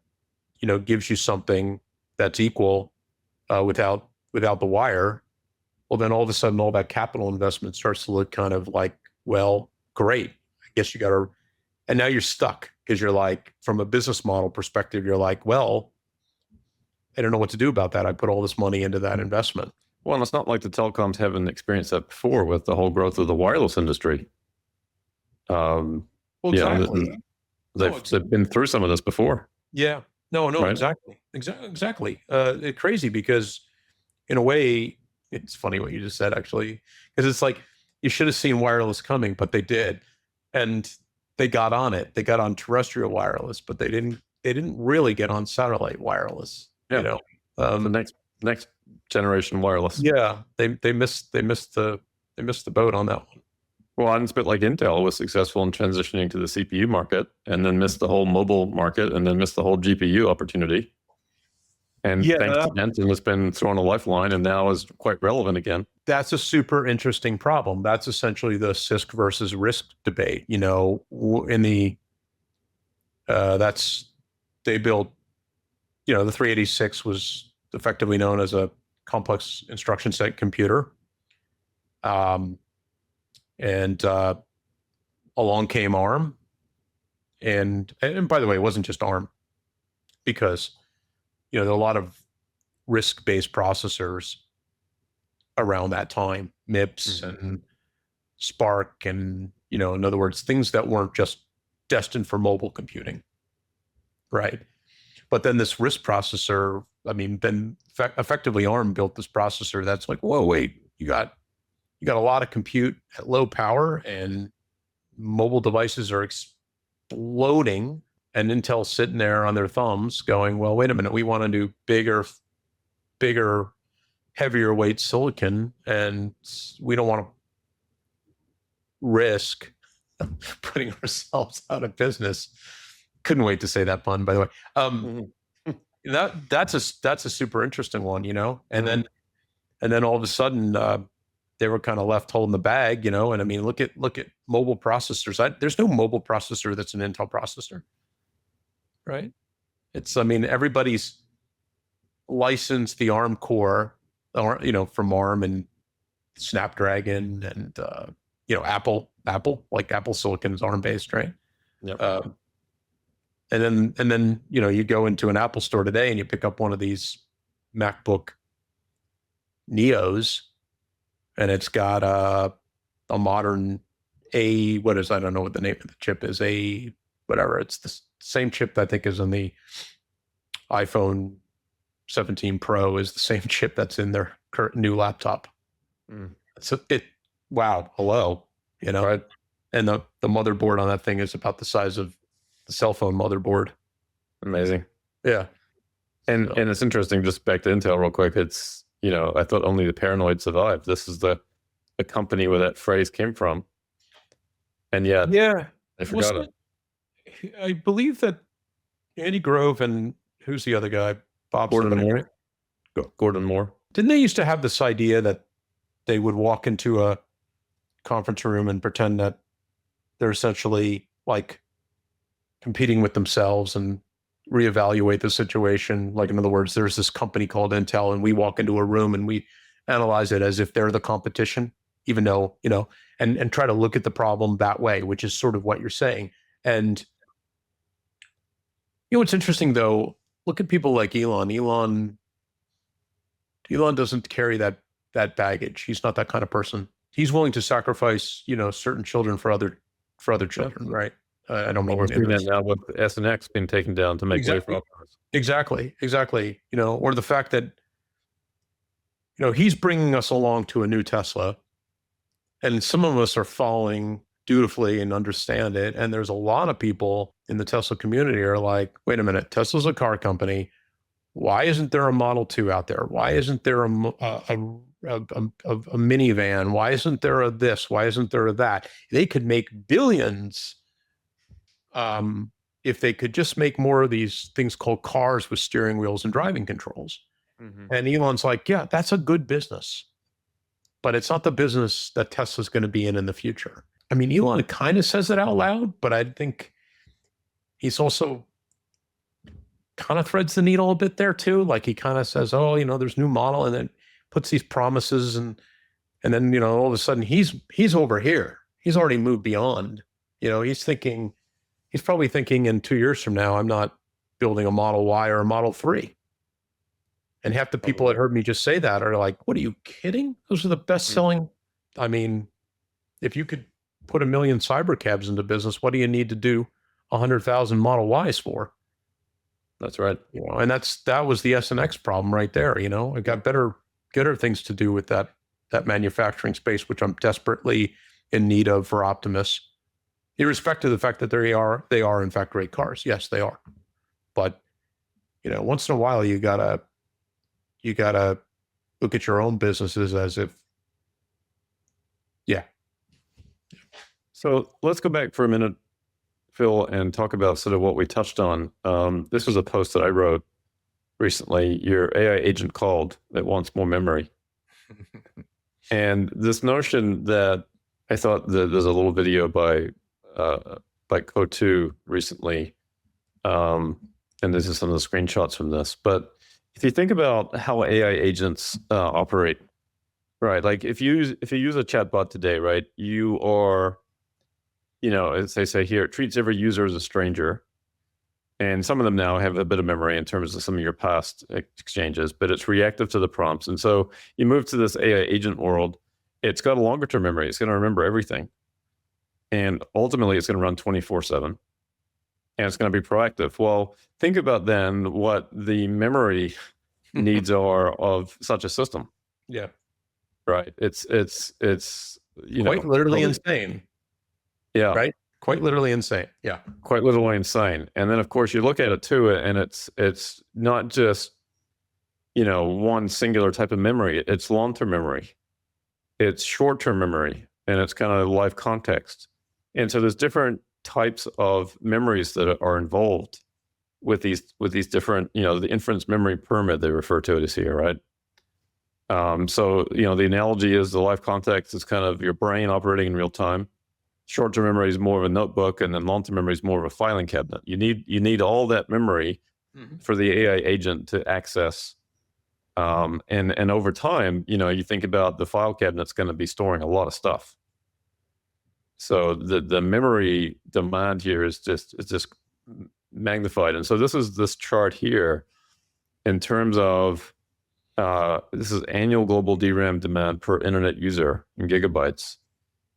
gives you something that's equal without the wire. Well, then all of a sudden, all that capital investment starts to look kind of like, well, great. I guess you got to, and now you're stuck because you're like, from a business model perspective, you're like, well, I don't know what to do about that. I put all this money into that investment. Well, and it's not like the telecoms haven't experienced that before with the whole growth of the wireless industry. Well, exactly. They've been through some of this before. Yeah. No, right? Exactly. It's crazy because, in a way, it's funny what you just said, actually, because it's like, you should have seen wireless coming, but they did, and they got on it. They got on terrestrial wireless, but they didn't really get on satellite wireless. Yeah. The next generation wireless. Yeah, they missed the boat on that one. Well, and it's a bit like Intel was successful in transitioning to the CPU market, and then missed the whole mobile market, and then missed the whole GPU opportunity. And thanks to Jensen, it's been thrown a lifeline, and now is quite relevant again. That's a super interesting problem. That's essentially the CISC versus RISC debate. In the they built, the 386 was effectively known as a complex instruction set computer. And along came ARM. And by the way, it wasn't just ARM, because there are a lot of RISC-based processors around that time, MIPS mm-hmm. and Spark, and in other words, things that weren't just destined for mobile computing, right? But then this RISC processor, then effectively ARM built this processor that's like, whoa, wait, you got a lot of compute at low power, and mobile devices are exploding. And Intel's sitting there on their thumbs going, well, wait a minute, we want to do bigger, heavier weight silicon, and we don't want to risk putting ourselves out of business. Couldn't wait to say that pun, by the way. That's a super interesting one, and then all of a sudden they were kind of left holding the bag, and look at mobile processors. There's no mobile processor that's an Intel processor. Right. It's, everybody's licensed the ARM core, from ARM and Snapdragon and, Apple, like Apple Silicon is ARM based, right? Yep. And then, you go into an Apple store today and you pick up one of these MacBook Neos, and it's got a modern I don't know what the name of the chip is, whatever. It's the same chip that I think is in the iPhone 17 Pro is the same chip that's in their current new laptop. So wow, hello, Right. and the motherboard on that thing is about the size of the cell phone motherboard. Amazing. Yeah. And it's interesting, just back to Intel real quick. It's, I thought only the paranoid survived. This is the company where that phrase came from. And yet, I forgot it. I believe that Andy Grove and who's the other guy? Gordon Moore. Gordon Moore. Didn't they used to have this idea that they would walk into a conference room and pretend that they're essentially like competing with themselves and reevaluate the situation? Like, in other words, there's this company called Intel, and we walk into a room and we analyze it as if they're the competition, even though, and try to look at the problem that way, which is sort of what you're saying. And what's interesting though, look at people like Elon. Elon doesn't carry that baggage. He's not that kind of person. He's willing to sacrifice, certain children for other children, right? I don't mean we're seeing that now with S and X being taken down to make way for Optimus. Exactly. Or the fact that he's bringing us along to a new Tesla, and some of us are following dutifully and understand it. And there's a lot of people in the Tesla community are like, wait a minute, Tesla's a car company. Why isn't there a Model 2 out there? Why isn't there a minivan? Why isn't there a this? Why isn't there a that? They could make billions if they could just make more of these things called cars with steering wheels and driving controls. And Elon's like, yeah, that's a good business, but it's not the business that Tesla's going to be in the future. I mean, Elon kind of says it out loud, but I think he's also kind of threads the needle a bit there too. Like, he kind of says, oh, there's new model, and then puts these promises, and then, all of a sudden he's over here. He's already moved beyond, he's probably thinking in 2 years from now, I'm not building a Model Y or a Model 3. And half the people that heard me just say that are like, what, are you kidding? Those are the best selling. I mean, if you could put 1 million cyber cabs into business, what do you need to do 100,000 Model Ys for? That's right. And that was the S and X problem right there. I got better things to do with that manufacturing space, which I'm desperately in need of for Optimus, irrespective of the fact that they are in fact great cars. Yes, they are. But once in a while, you gotta look at your own businesses as if, yeah. So let's go back for a minute, Phil, and talk about sort of what we touched on. This was a post that I wrote recently. Your AI agent called that wants more memory. And this notion that I thought that there's a little video by Co2 recently, and this is some of the screenshots from this. But if you think about how AI agents operate, right? Like if you use a chatbot today, right, you are, as they say here, it treats every user as a stranger. And some of them now have a bit of memory in terms of some of your past exchanges, but it's reactive to the prompts. And so you move to this AI agent world, it's got a longer term memory. It's going to remember everything. And ultimately, it's going to run 24/7. And it's going to be proactive. Well, think about then what the memory needs are of such a system. Yeah. Right. It's quite literally insane. Yeah. Right. Quite literally insane. Yeah. Quite literally insane. And then, of course, you look at it too, and it's not just, one singular type of memory. It's long-term memory. It's short-term memory, and it's kind of life context. And so there's different types of memories that are involved with these different, the inference memory pyramid, they refer to it as here, right? So, the analogy is the life context is kind of your brain operating in real time. Short-term memory is more of a notebook, and then long-term memory is more of a filing cabinet. You need all that memory for the AI agent to access. And over time, you think about the file cabinet's going to be storing a lot of stuff. So the memory demand here is just magnified. And so this is this chart here in terms of This is annual global DRAM demand per internet user in gigabytes.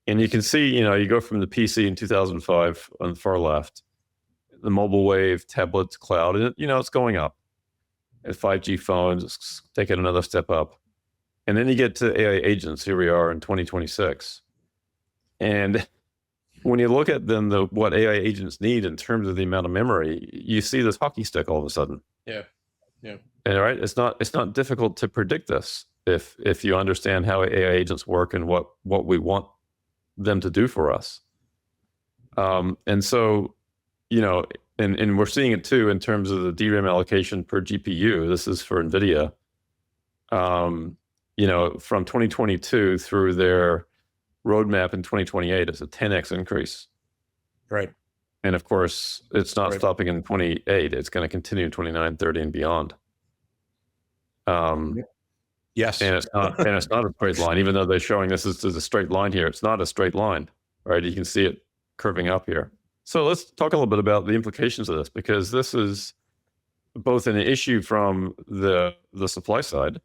And you can see, you go from the PC in 2005 on the far left, the mobile wave, tablets, cloud, and it's going up. And 5G phones, it's taking another step up. And then you get to AI agents. Here we are in 2026. And when you look at then what AI agents need in terms of the amount of memory, you see this hockey stick all of a sudden. Yeah. And right, it's not difficult to predict this if you understand how AI agents work and what we want them to do for us. And so, and we're seeing it too in terms of the DRAM allocation per GPU. This is for NVIDIA. From 2022 through their roadmap in 2028, it's a 10x increase. Right. And of course, it's not stopping in 28. It's going to continue in 29, 30, and beyond. Yes. And it's not a straight line, even though they're showing this is a straight line here. It's not a straight line, right? You can see it curving up here. So let's talk a little bit about the implications of this, because this is both an issue from the supply side,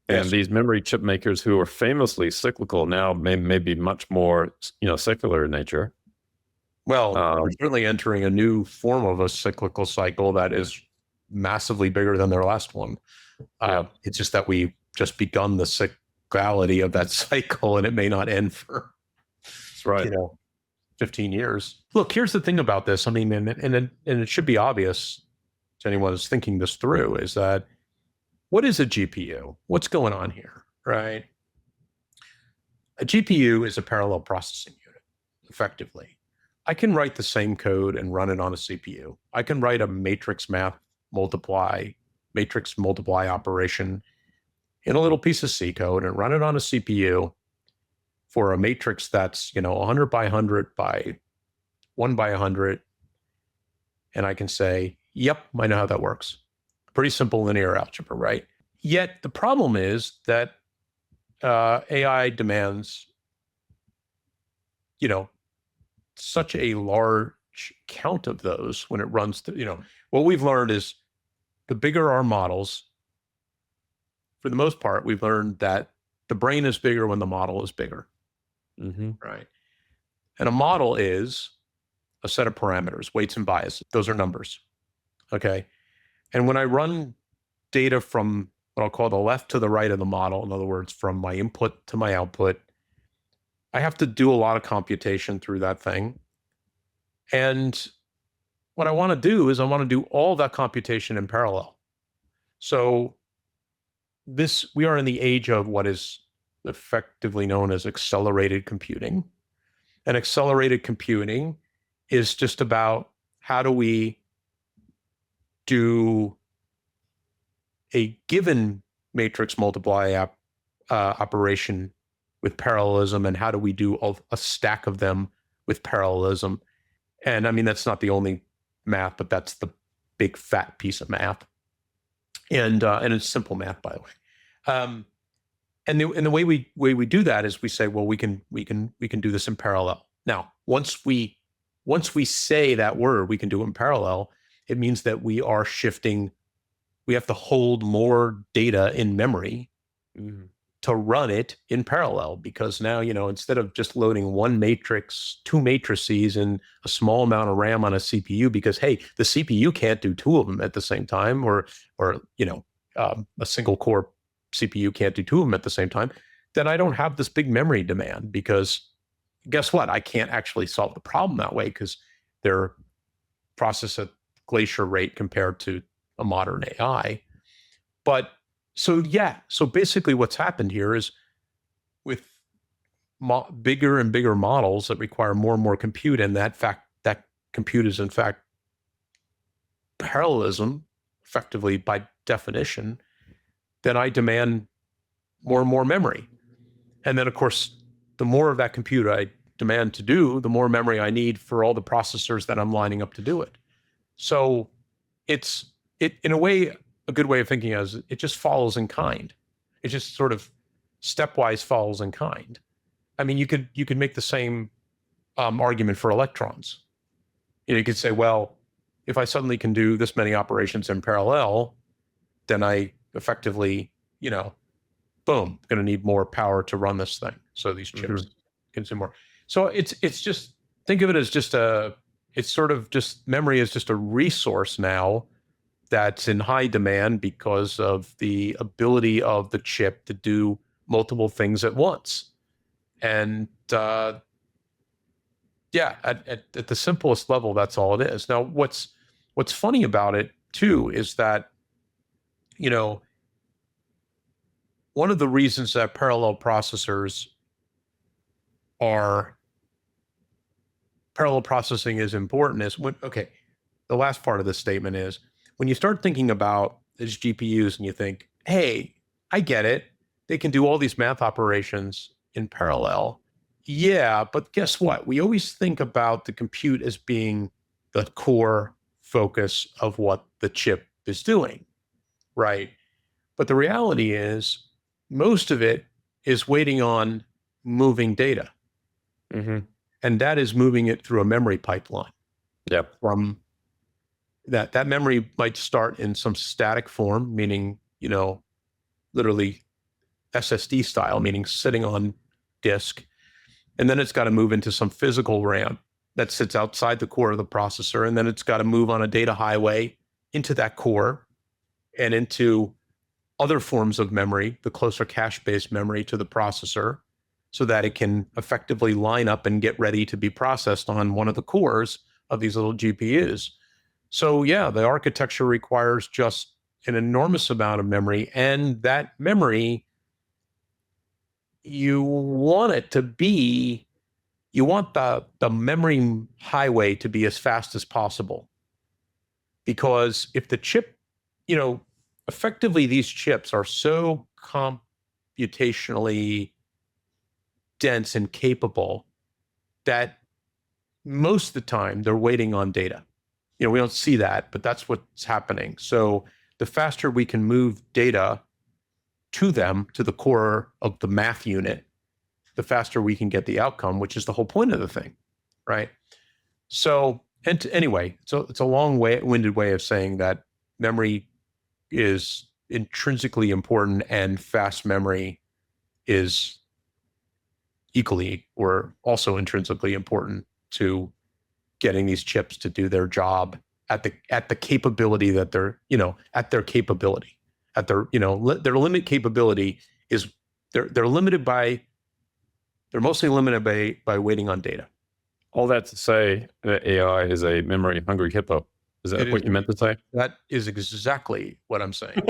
and these memory chip makers who are famously cyclical now may be much more, secular in nature. Well, we're certainly entering a new form of a cyclical cycle that is massively bigger than their last one. It's just that we've just begun the cyclicality of that cycle, and it may not end for 15 years. Look, here's the thing about this. I mean, and it should be obvious to anyone who's thinking this through, is that what is a GPU? What's going on here, right? A GPU is a parallel processing unit, effectively. I can write the same code and run it on a CPU. I can write a matrix multiply operation in a little piece of C code and run it on a CPU for a matrix that's 100 by 100 by 1 by 100, and I can say, yep, I know how that works. Pretty simple linear algebra, right? Yet the problem is that AI demands such a large count of those when it runs to, what we've learned is the bigger our models, for the most part, we've learned that the brain is bigger when the model is bigger. Mm-hmm. Right. And a model is a set of parameters, weights and biases. Those are numbers. Okay. And when I run data from what I'll call the left to the right of the model, in other words, from my input to my output, I have to do a lot of computation through that thing. And what I want to do is I want to do all that computation in parallel. So we are in the age of what is effectively known as accelerated computing. And accelerated computing is just about how do we do a given matrix multiply operation with parallelism, and how do we do a stack of them with parallelism. And I mean, that's not the only math, but that's the big fat piece of math. And it's simple math, by the way. And the way we do that is we say, well, we can do this in parallel. Now, once we say that word, we can do it in parallel, it means that we are shifting. We have to hold more data in memory to run it in parallel, because now, instead of just loading one matrix, two matrices and a small amount of RAM on a CPU, because, hey, the CPU can't do two of them at the same time, or a single core CPU can't do two of them at the same time, then I don't have this big memory demand, because guess what? I can't actually solve the problem that way, because they're processed at glacier rate compared to a modern AI. But so basically what's happened here is, with bigger and bigger models that require more and more compute, and that compute is in fact parallelism, effectively by definition, then I demand more and more memory. And then, of course, the more of that compute I demand to do, the more memory I need for all the processors that I'm lining up to do it. So it in a way, a good way of thinking is it just follows in kind. It just sort of stepwise follows in kind. I mean, you could make the same argument for electrons. You could say, well, if I suddenly can do this many operations in parallel, then I effectively, boom, going to need more power to run this thing. So these chips consume more. So it's just, think of it as just it's sort of just, memory is just a resource now that's in high demand because of the ability of the chip to do multiple things at once. And yeah, at the simplest level, that's all it is. Now, what's funny about it too is that, one of the reasons that parallel processing is important is the last part of this statement is when you start thinking about these GPUs and you think, hey, I get it. They can do all these math operations in parallel. Yeah, but guess what? We always think about the compute as being the core focus of what the chip is doing, right? But the reality is most of it is waiting on moving data. And that is moving it through a memory pipeline. Yeah. From that memory might start in some static form, meaning, literally SSD style, meaning sitting on disk. And then it's got to move into some physical RAM that sits outside the core of the processor. And then it's got to move on a data highway into that core and into other forms of memory, the closer cache-based memory to the processor, so that it can effectively line up and get ready to be processed on one of the cores of these little GPUs. So yeah, the architecture requires just an enormous amount of memory, and that memory, you want the memory highway to be as fast as possible. Because if the chip, effectively these chips are so computationally dense and capable that most of the time they're waiting on data. We don't see that, but that's what's happening. So the faster we can move data to them, to the core of the math unit, the faster we can get the outcome, which is the whole point of the thing, right? So, anyway, so it's a long-winded way of saying that memory is intrinsically important and fast memory is equally or also intrinsically important to getting these chips to do their job at the capability that they're, at their capability, at their, their limit capability is they're mostly limited by waiting on data. All that to say that AI is a memory hungry hippo. Is that what you meant to say? That is exactly what I'm saying.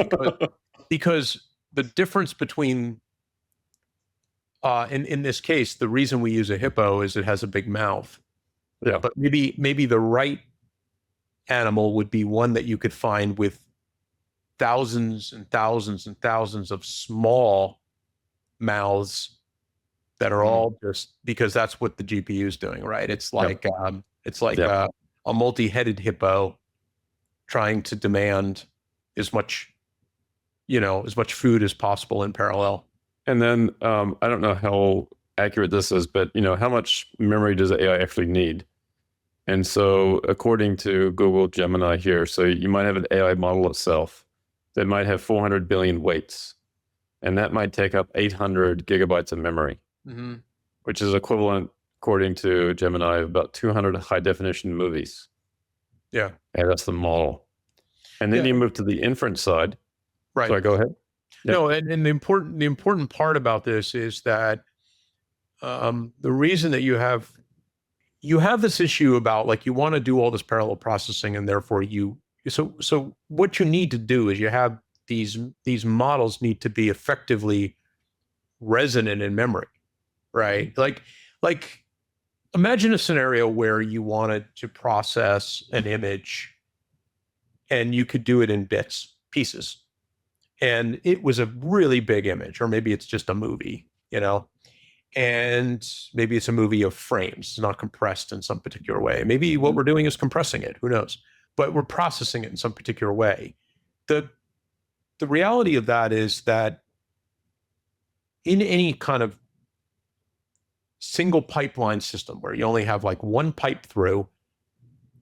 Because the difference between, in this case, the reason we use a hippo is it has a big mouth. Yeah. But maybe the right animal would be one that you could find with thousands and thousands and thousands of small mouths that are all just because that's what the GPU is doing, right? It's like a multi-headed hippo trying to demand as much food as possible in parallel. And then I don't know how accurate this is, but how much memory does AI actually need? And so according to Google Gemini here, so you might have an AI model itself that might have 400 billion weights, and that might take up 800 gigabytes of memory, which is equivalent, according to Gemini, of about 200 high definition movies. Yeah. And that's the model. And then you move to the inference side. Right. Sorry, go ahead. Yeah. No, and the important part about this is that the reason that you have this issue about, like, you want to do all this parallel processing, and therefore so what you need to do is you have these models need to be effectively resonant in memory, right? Like imagine a scenario where you wanted to process an image and you could do it in pieces. And it was a really big image, or maybe it's just a movie, and maybe it's a movie of frames, it's not compressed in some particular way. Maybe what we're doing is compressing it, who knows? But we're processing it in some particular way. The reality of that is that in any kind of single pipeline system where you only have like one pipe through,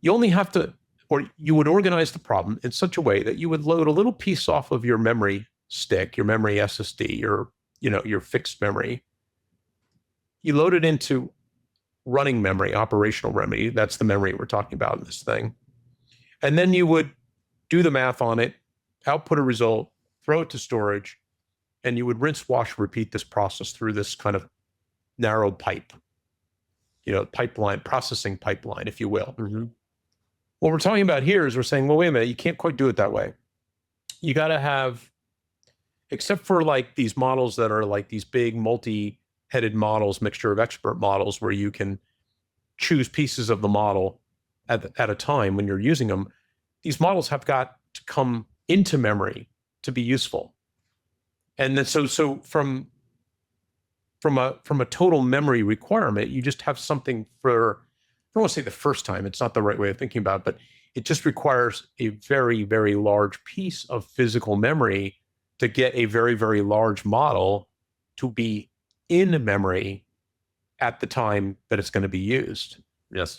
you only have to or you would organize the problem in such a way that you would load a little piece off of your memory stick, your memory SSD, your fixed memory. You load it into running memory, operational memory. That's the memory we're talking about in this thing. And then you would do the math on it, output a result, throw it to storage, and you would rinse, wash, repeat this process through this kind of narrow pipe, pipeline, processing pipeline, if you will. Mm-hmm. What we're talking about here is we're saying, well, wait a minute, you can't quite do it that way. You got to have, except for like these models that are like these big multi-headed models, mixture of expert models, where you can choose pieces of the model at a time when you're using them. These models have got to come into memory to be useful. And then so from a total memory requirement, you just have something for, I don't want to say the first time, it's not the right way of thinking about it, but it just requires a very, very large piece of physical memory to get a very, very large model to be in memory at the time that it's going to be used. Yes.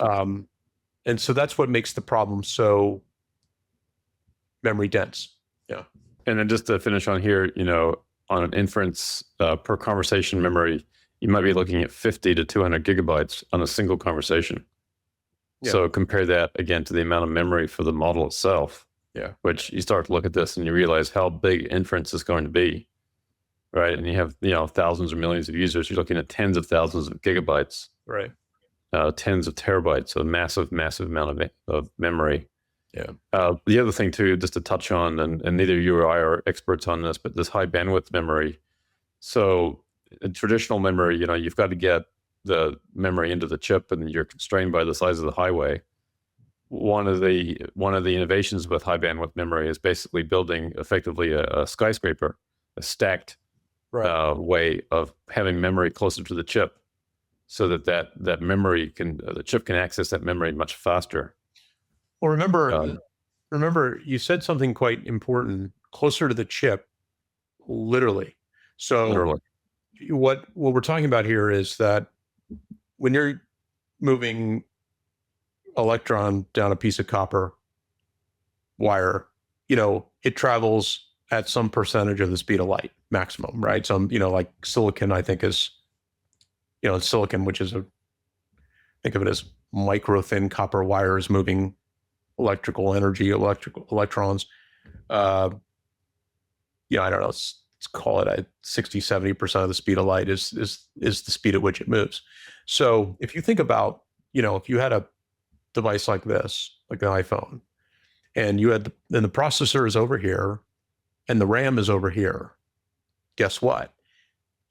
And so that's what makes the problem so memory dense. Yeah. And then just to finish on here, on an inference per conversation memory, you might be looking at 50 to 200 gigabytes on a single conversation. Yeah. So compare that again to the amount of memory for the model itself. Yeah. Which you start to look at this and you realize how big inference is going to be, right? And you have, thousands or millions of users. You're looking at tens of thousands of gigabytes, right? Tens of terabytes, so a massive, massive amount of memory. Yeah. The other thing too, just to touch on, and neither you or I are experts on this, but this high bandwidth memory. So in traditional memory, you've got to get the memory into the chip, and you're constrained by the size of the highway. One of the innovations with high bandwidth memory is basically building effectively a skyscraper, a stacked way of having memory closer to the chip, so that memory the chip can access that memory much faster. Well, remember, you said something quite important: closer to the chip, literally. So, literally. What we're talking about here is that when you're moving electron down a piece of copper wire, it travels at some percentage of the speed of light, maximum, right? Some, like silicon, I think is, silicon, which is think of it as micro thin copper wires moving electrical electrons. I don't know, let's call it 60-70% of the speed of light is the speed at which it moves. So if you think about, if you had a device like this, like an iPhone, and then the processor is over here and the RAM is over here, guess what?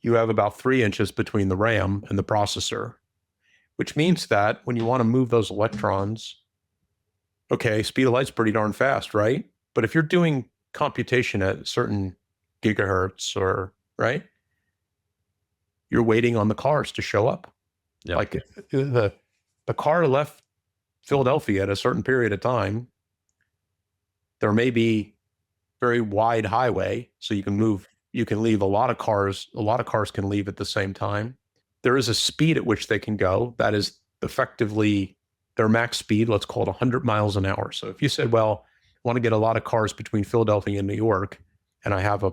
You have about 3 inches between the RAM and the processor, which means that when you want to move those electrons, okay, speed of light's pretty darn fast, right? But if you're doing computation at certain gigahertz right, you're waiting on the cars to show up. Yep. Like the car left Philadelphia at a certain period of time. There may be very wide highway, so you can leave a lot of cars can leave at the same time. There is a speed at which they can go that is effectively their max speed, let's call it 100 miles an hour. So if you said, well, I want to get a lot of cars between Philadelphia and New York, and I have a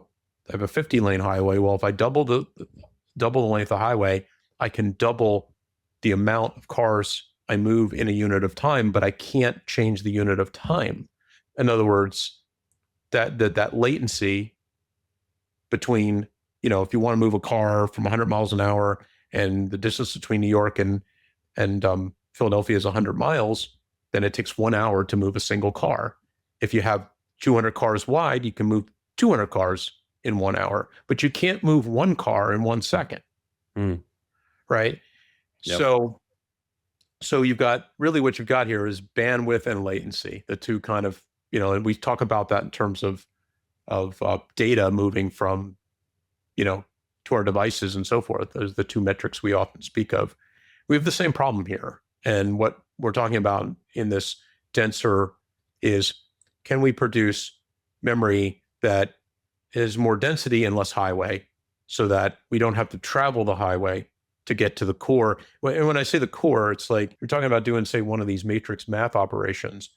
50-lane highway, well, if I double the length of highway, I can double the amount of cars I move in a unit of time, but I can't change the unit of time. In other words, that latency between, if you want to move a car from 100 miles an hour and the distance between New York and Philadelphia is 100 miles, then it takes 1 hour to move a single car. If you have 200 cars wide, you can move 200 cars in 1 hour, but you can't move one car in 1 second. Right? Yep. So you've got, really what you've got here is bandwidth and latency, the two kind of, and we talk about that in terms of data moving from, to our devices and so forth. Those are the two metrics we often speak of. We have the same problem here. And what we're talking about in this denser is, can we produce memory that is more density and less highway, so that we don't have to travel the highway to get to the core? And when I say the core, it's like you're talking about doing, say, one of these matrix math operations.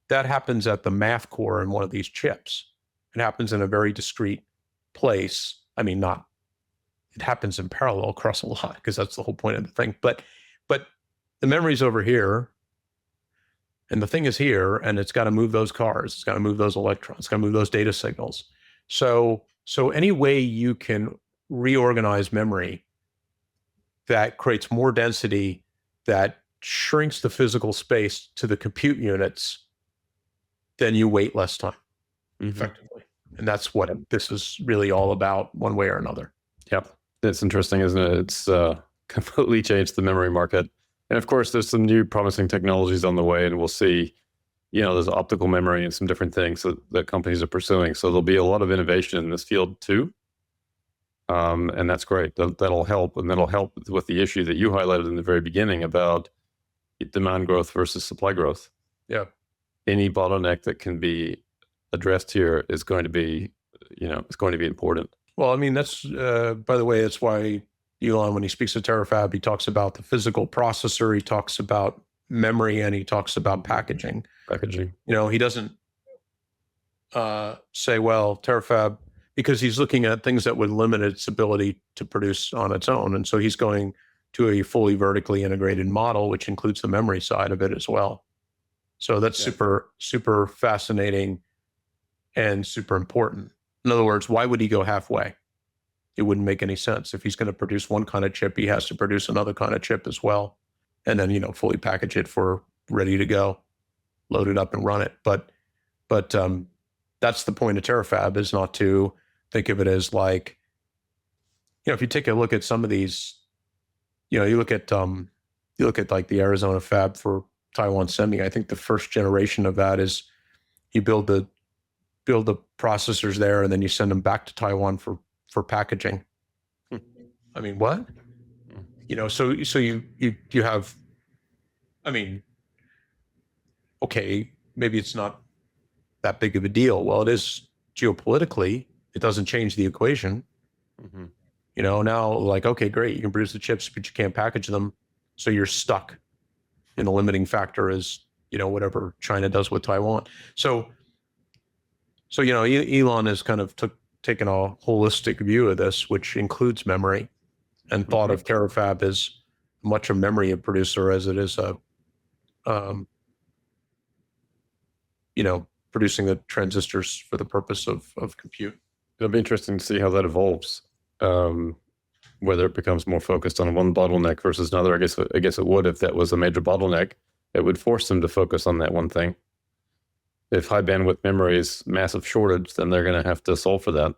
that happens at the math core in one of these chips. It happens in a very discrete place. I mean, not, it happens in parallel across a lot because that's the whole point of the thing. But the memory's over here and the thing is here, and it's got to move those cars. It's got to move those electrons. It's got to move those data signals. So any way you can reorganize memory that creates more density, that shrinks the physical space to the compute units, then you wait less time, effectively. And that's what this is really all about, one way or another. Yep. It's interesting, isn't it? It's completely changed the memory market. And of course, there's some new promising technologies on the way, and we'll see, there's optical memory and some different things that companies are pursuing. So there'll be a lot of innovation in this field too. And that's great. That'll help. And that'll help with the issue that you highlighted in the very beginning about demand growth versus supply growth. Yeah. Any bottleneck that can be addressed here is going to be, it's going to be important. Well, I mean, that's, by the way, that's why Elon, when he speaks of Terrafab, he talks about the physical processor, he talks about memory, and he talks about packaging. He doesn't say, well, Terrafab, because he's looking at things that would limit its ability to produce on its own. And so he's going to a fully vertically integrated model, which includes the memory side of it as well. So that's super, super fascinating and super important. In other words, why would he go halfway? It wouldn't make any sense. If he's going to produce one kind of chip, he has to produce another kind of chip as well. And then, fully package it for ready to go, load it up and run it. But that's the point of Terrafab, is not to think of it as like, if you take a look at some of these, you look at like the Arizona fab for Taiwan Semi. I think the first generation of that is you build the processors there, and then you send them back to Taiwan for packaging. I mean, what? So you have, I mean, okay, maybe it's not that big of a deal. Well, it is geopolitically. It doesn't change the equation. Now, like, okay, great, you can produce the chips, but you can't package them. So you're stuck in the limiting factor is, whatever China does with Taiwan. So Elon has kind of taken a holistic view of this, which includes memory, and thought of Terrafab as much a memory producer as it is a, producing the transistors for the purpose of compute. It'll be interesting to see how that evolves. Whether it becomes more focused on one bottleneck versus another. I guess it would. If that was a major bottleneck, it would force them to focus on that one thing. If high bandwidth memory is massive shortage, then they're going to have to solve for that,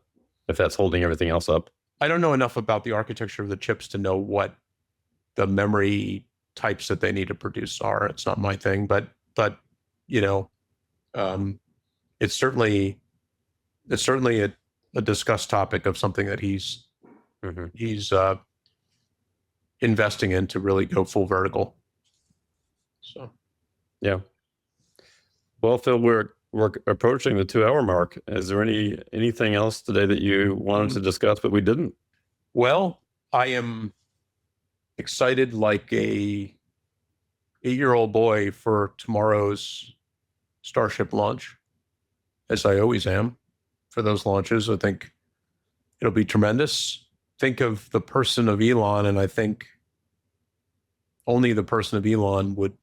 if that's holding everything else up. I don't know enough about the architecture of the chips to know what the memory types that they need to produce are. It's not my thing, but it's certainly a discussed topic of something that he's investing in to really go full vertical. So, yeah. Well, Phil, we're approaching the 2-hour mark. Is there anything else today that you wanted to discuss, but we didn't? Well, I am excited like a 8-year-old boy for tomorrow's Starship launch, as I always am for those launches. I think it'll be tremendous. Think of the person of Elon, and I think only the person of Elon would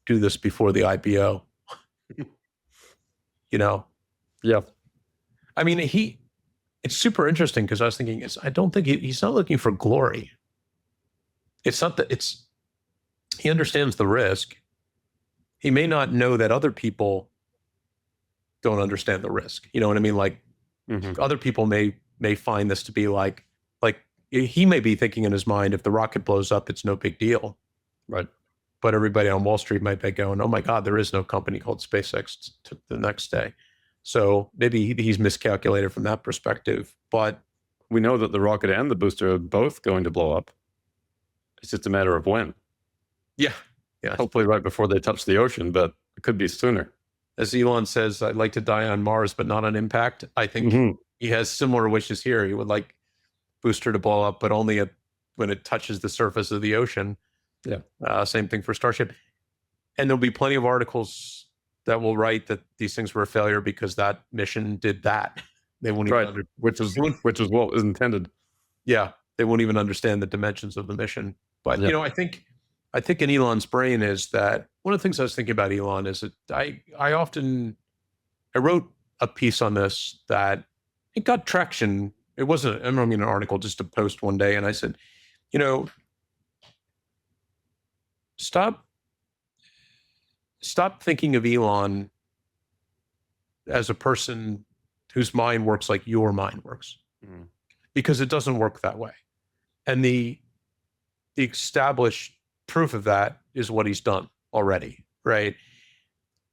do this before the IPO. Yeah. I mean, it's super interesting because I was thinking, I don't think he's not looking for glory. It's not that he understands the risk. He may not know that other people don't understand the risk. You know what I mean? Like other people may find this to be like he may be thinking in his mind, if the rocket blows up, it's no big deal. Right. But everybody on Wall Street might be going, oh my God, there is no company called SpaceX the next day. So maybe he's miscalculated from that perspective. But we know that the rocket and the booster are both going to blow up. It's just a matter of when. Yeah. Hopefully right before they touch the ocean, but it could be sooner. As Elon says, I'd like to die on Mars, but not on impact. I think he has similar wishes here. He would like booster to blow up, but only when it touches the surface of the ocean. Yeah. Same thing for Starship. And there'll be plenty of articles that will write that these things were a failure because that mission did that. They won't even Right. Which is what was intended. yeah, they won't even understand the dimensions of the mission. But Yeah. I think in Elon's brain is that one of the things I was thinking about Elon is that I wrote a piece on this that it got traction. It wasn't, I don't mean an article, just a post one day. And I said, stop thinking of Elon as a person whose mind works like your mind works, because it doesn't work that way. And the established proof of that is what he's done already, right?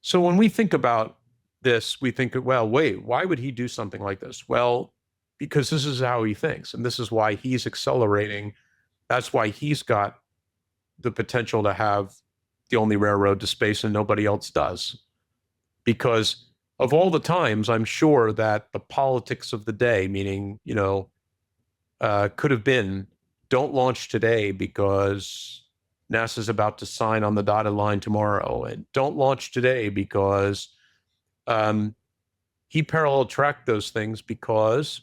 So when we think about this, we think, well, wait, why would he do something like this? Well, because this is how he thinks, and this is why he's accelerating. That's why he's got the potential to have the only railroad to space and nobody else does. Because of all the times, I'm sure that the politics of the day, meaning, could have been, don't launch today because NASA's about to sign on the dotted line tomorrow, and don't launch today because he parallel tracked those things because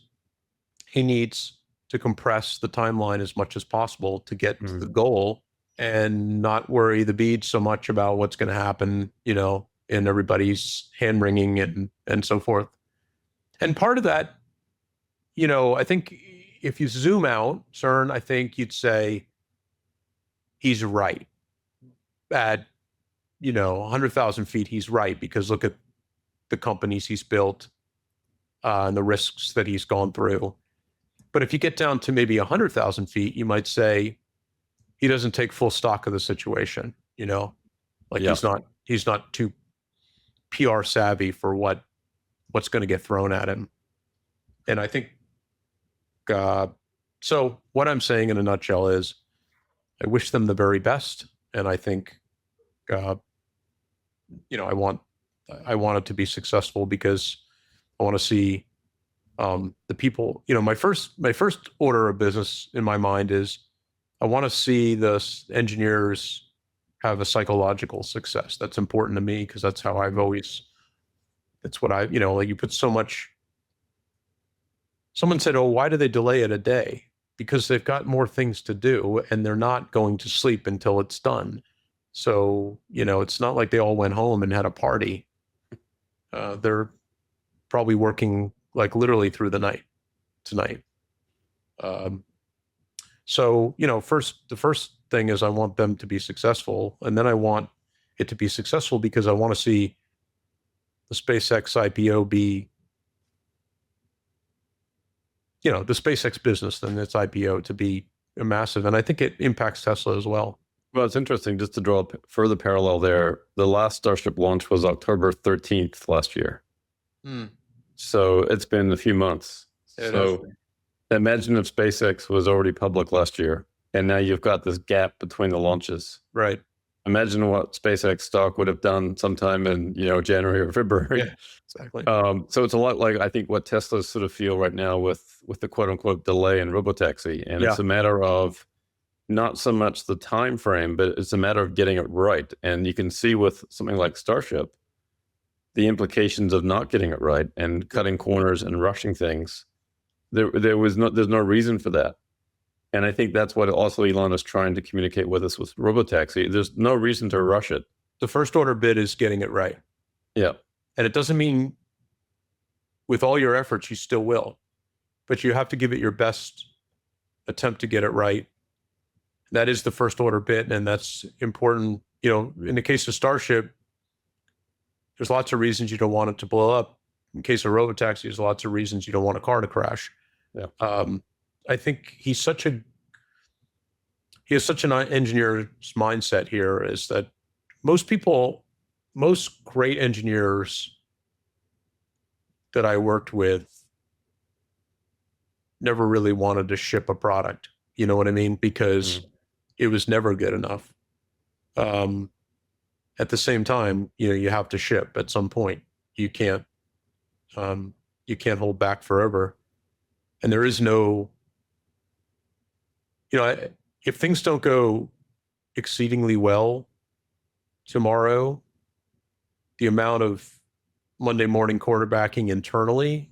he needs to compress the timeline as much as possible to get to the goal and not worry the beads so much about what's going to happen, in everybody's hand wringing and so forth. And part of that, I think if you zoom out, Cern, I think you'd say he's right. At 100,000 feet, he's right, because look at the companies he's built and the risks that he's gone through. But if you get down to maybe 100,000 feet, you might say he doesn't take full stock of the situation. He's not too PR savvy for what's going to get thrown at him. And I think so. What I'm saying in a nutshell is, I wish them the very best, and I think I want it to be successful, because I want to see the people. My first order of business in my mind is, I want to see the engineers have a psychological success. That's important to me, because that's how that's what you put so much. Someone said, oh, why do they delay it a day? Because they've got more things to do, and they're not going to sleep until it's done. So, it's not like they all went home and had a party. They're probably working like literally through the night tonight. So, the first thing is, I want them to be successful. And then I want it to be successful because I want to see the SpaceX IPO be, the SpaceX business and its IPO to be massive. And I think it impacts Tesla as well. Well, it's interesting, just to draw a further parallel there. The last Starship launch was October 13th last year. So it's been a few months. So imagine if SpaceX was already public last year, and now you've got this gap between the launches. Right. Imagine what SpaceX stock would have done sometime in, January or February. Yeah, exactly. So it's a lot like, I think, what Tesla sort of feel right now with the quote unquote delay in Robotaxi. And it's a matter of not so much the time frame, but it's a matter of getting it right. And you can see with something like Starship, the implications of not getting it right and cutting corners and rushing things. There's no reason for that. And I think that's what also Elon is trying to communicate with us with Robotaxi. There's no reason to rush it. The first order bit is getting it right. Yeah. And it doesn't mean with all your efforts, you still will, but you have to give it your best attempt to get it right. That is the first order bit. And that's important. In the case of Starship, there's lots of reasons you don't want it to blow up. In case of Robotaxi, there's lots of reasons you don't want a car to crash. Yeah. I think he has such an engineer's mindset here, is that most great engineers that I worked with never really wanted to ship a product. You know what I mean? Because it was never good enough. At the same time, you have to ship at some point. You can't hold back forever. And there is no, if things don't go exceedingly well tomorrow, the amount of Monday morning quarterbacking internally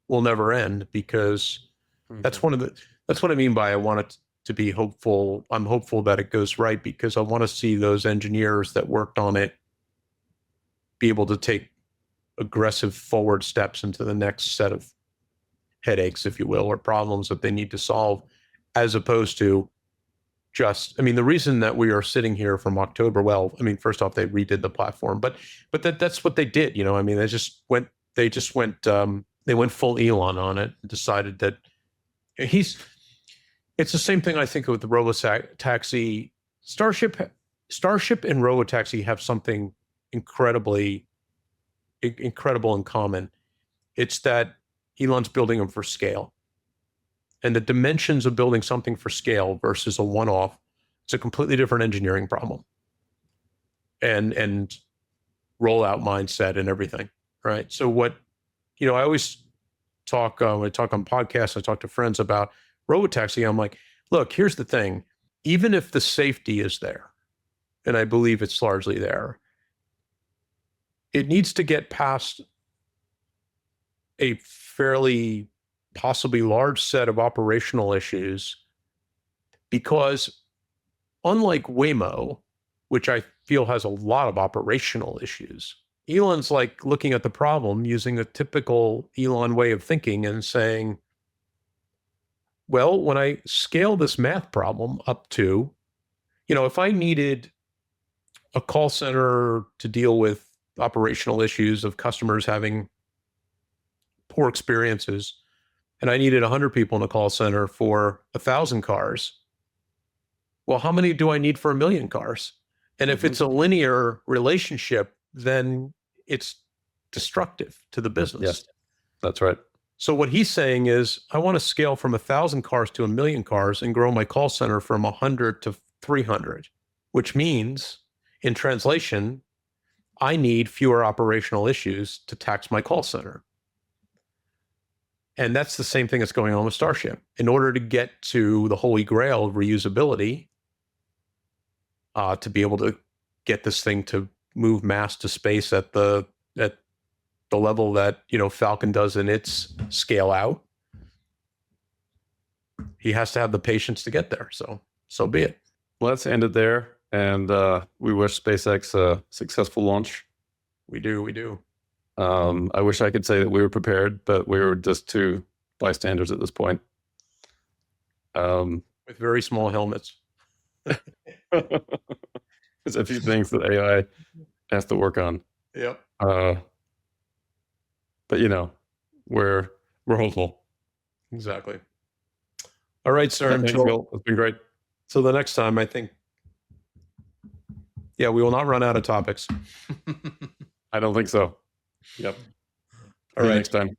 will never end, because that's what I mean by I want it to be hopeful. I'm hopeful that it goes right, because I want to see those engineers that worked on it be able to take aggressive forward steps into the next set of headaches, if you will, or problems that they need to solve, as opposed to just, I mean, the reason that we are sitting here from October, well, I mean, first off, they redid the platform, but that's what they did, you know. I mean, they went full Elon on it and decided that it's the same thing I think with the Robotaxi. Starship and Robotaxi have something incredible in common. It's that Elon's building them for scale. And the dimensions of building something for scale versus a one-off, it's a completely different engineering problem. And rollout mindset and everything, right? So what, you know, I always talk, when I talk on podcasts, I talk to friends about Robotaxi. I'm like, look, here's the thing. Even if the safety is there, and I believe it's largely there, it needs to get past a fairly possibly large set of operational issues, because unlike Waymo, which I feel has a lot of operational issues, Elon's like looking at the problem using a typical Elon way of thinking and saying, well, when I scale this math problem up to, you know, if I needed a call center to deal with operational issues of customers having poor experiences, and I needed 100 people in a call center for 1,000 cars, well, how many do I need for 1,000,000 cars? And if it's a linear relationship, then it's destructive to the business. Yes, that's right. So what he's saying is, I want to scale from 1,000 cars to 1,000,000 cars and grow my call center from 100 to 300, which means, in translation, I need fewer operational issues to tax my call center. And that's the same thing that's going on with Starship. In order to get to the holy grail of reusability, to be able to get this thing to move mass to space at the level that, you know, Falcon does in its scale out, he has to have the patience to get there. So be it. Let's end it there. And we wish SpaceX a successful launch. We do. I wish I could say that we were prepared, but we were just two bystanders at this point. With very small helmets. There's a few things that AI has to work on. Yep. But, you know, we're hopeful. Exactly. All right, Cern. Thanks, Bill. It's been great. So the next time, I think, yeah, we will not run out of topics. I don't think so. Yep. All right. Next time.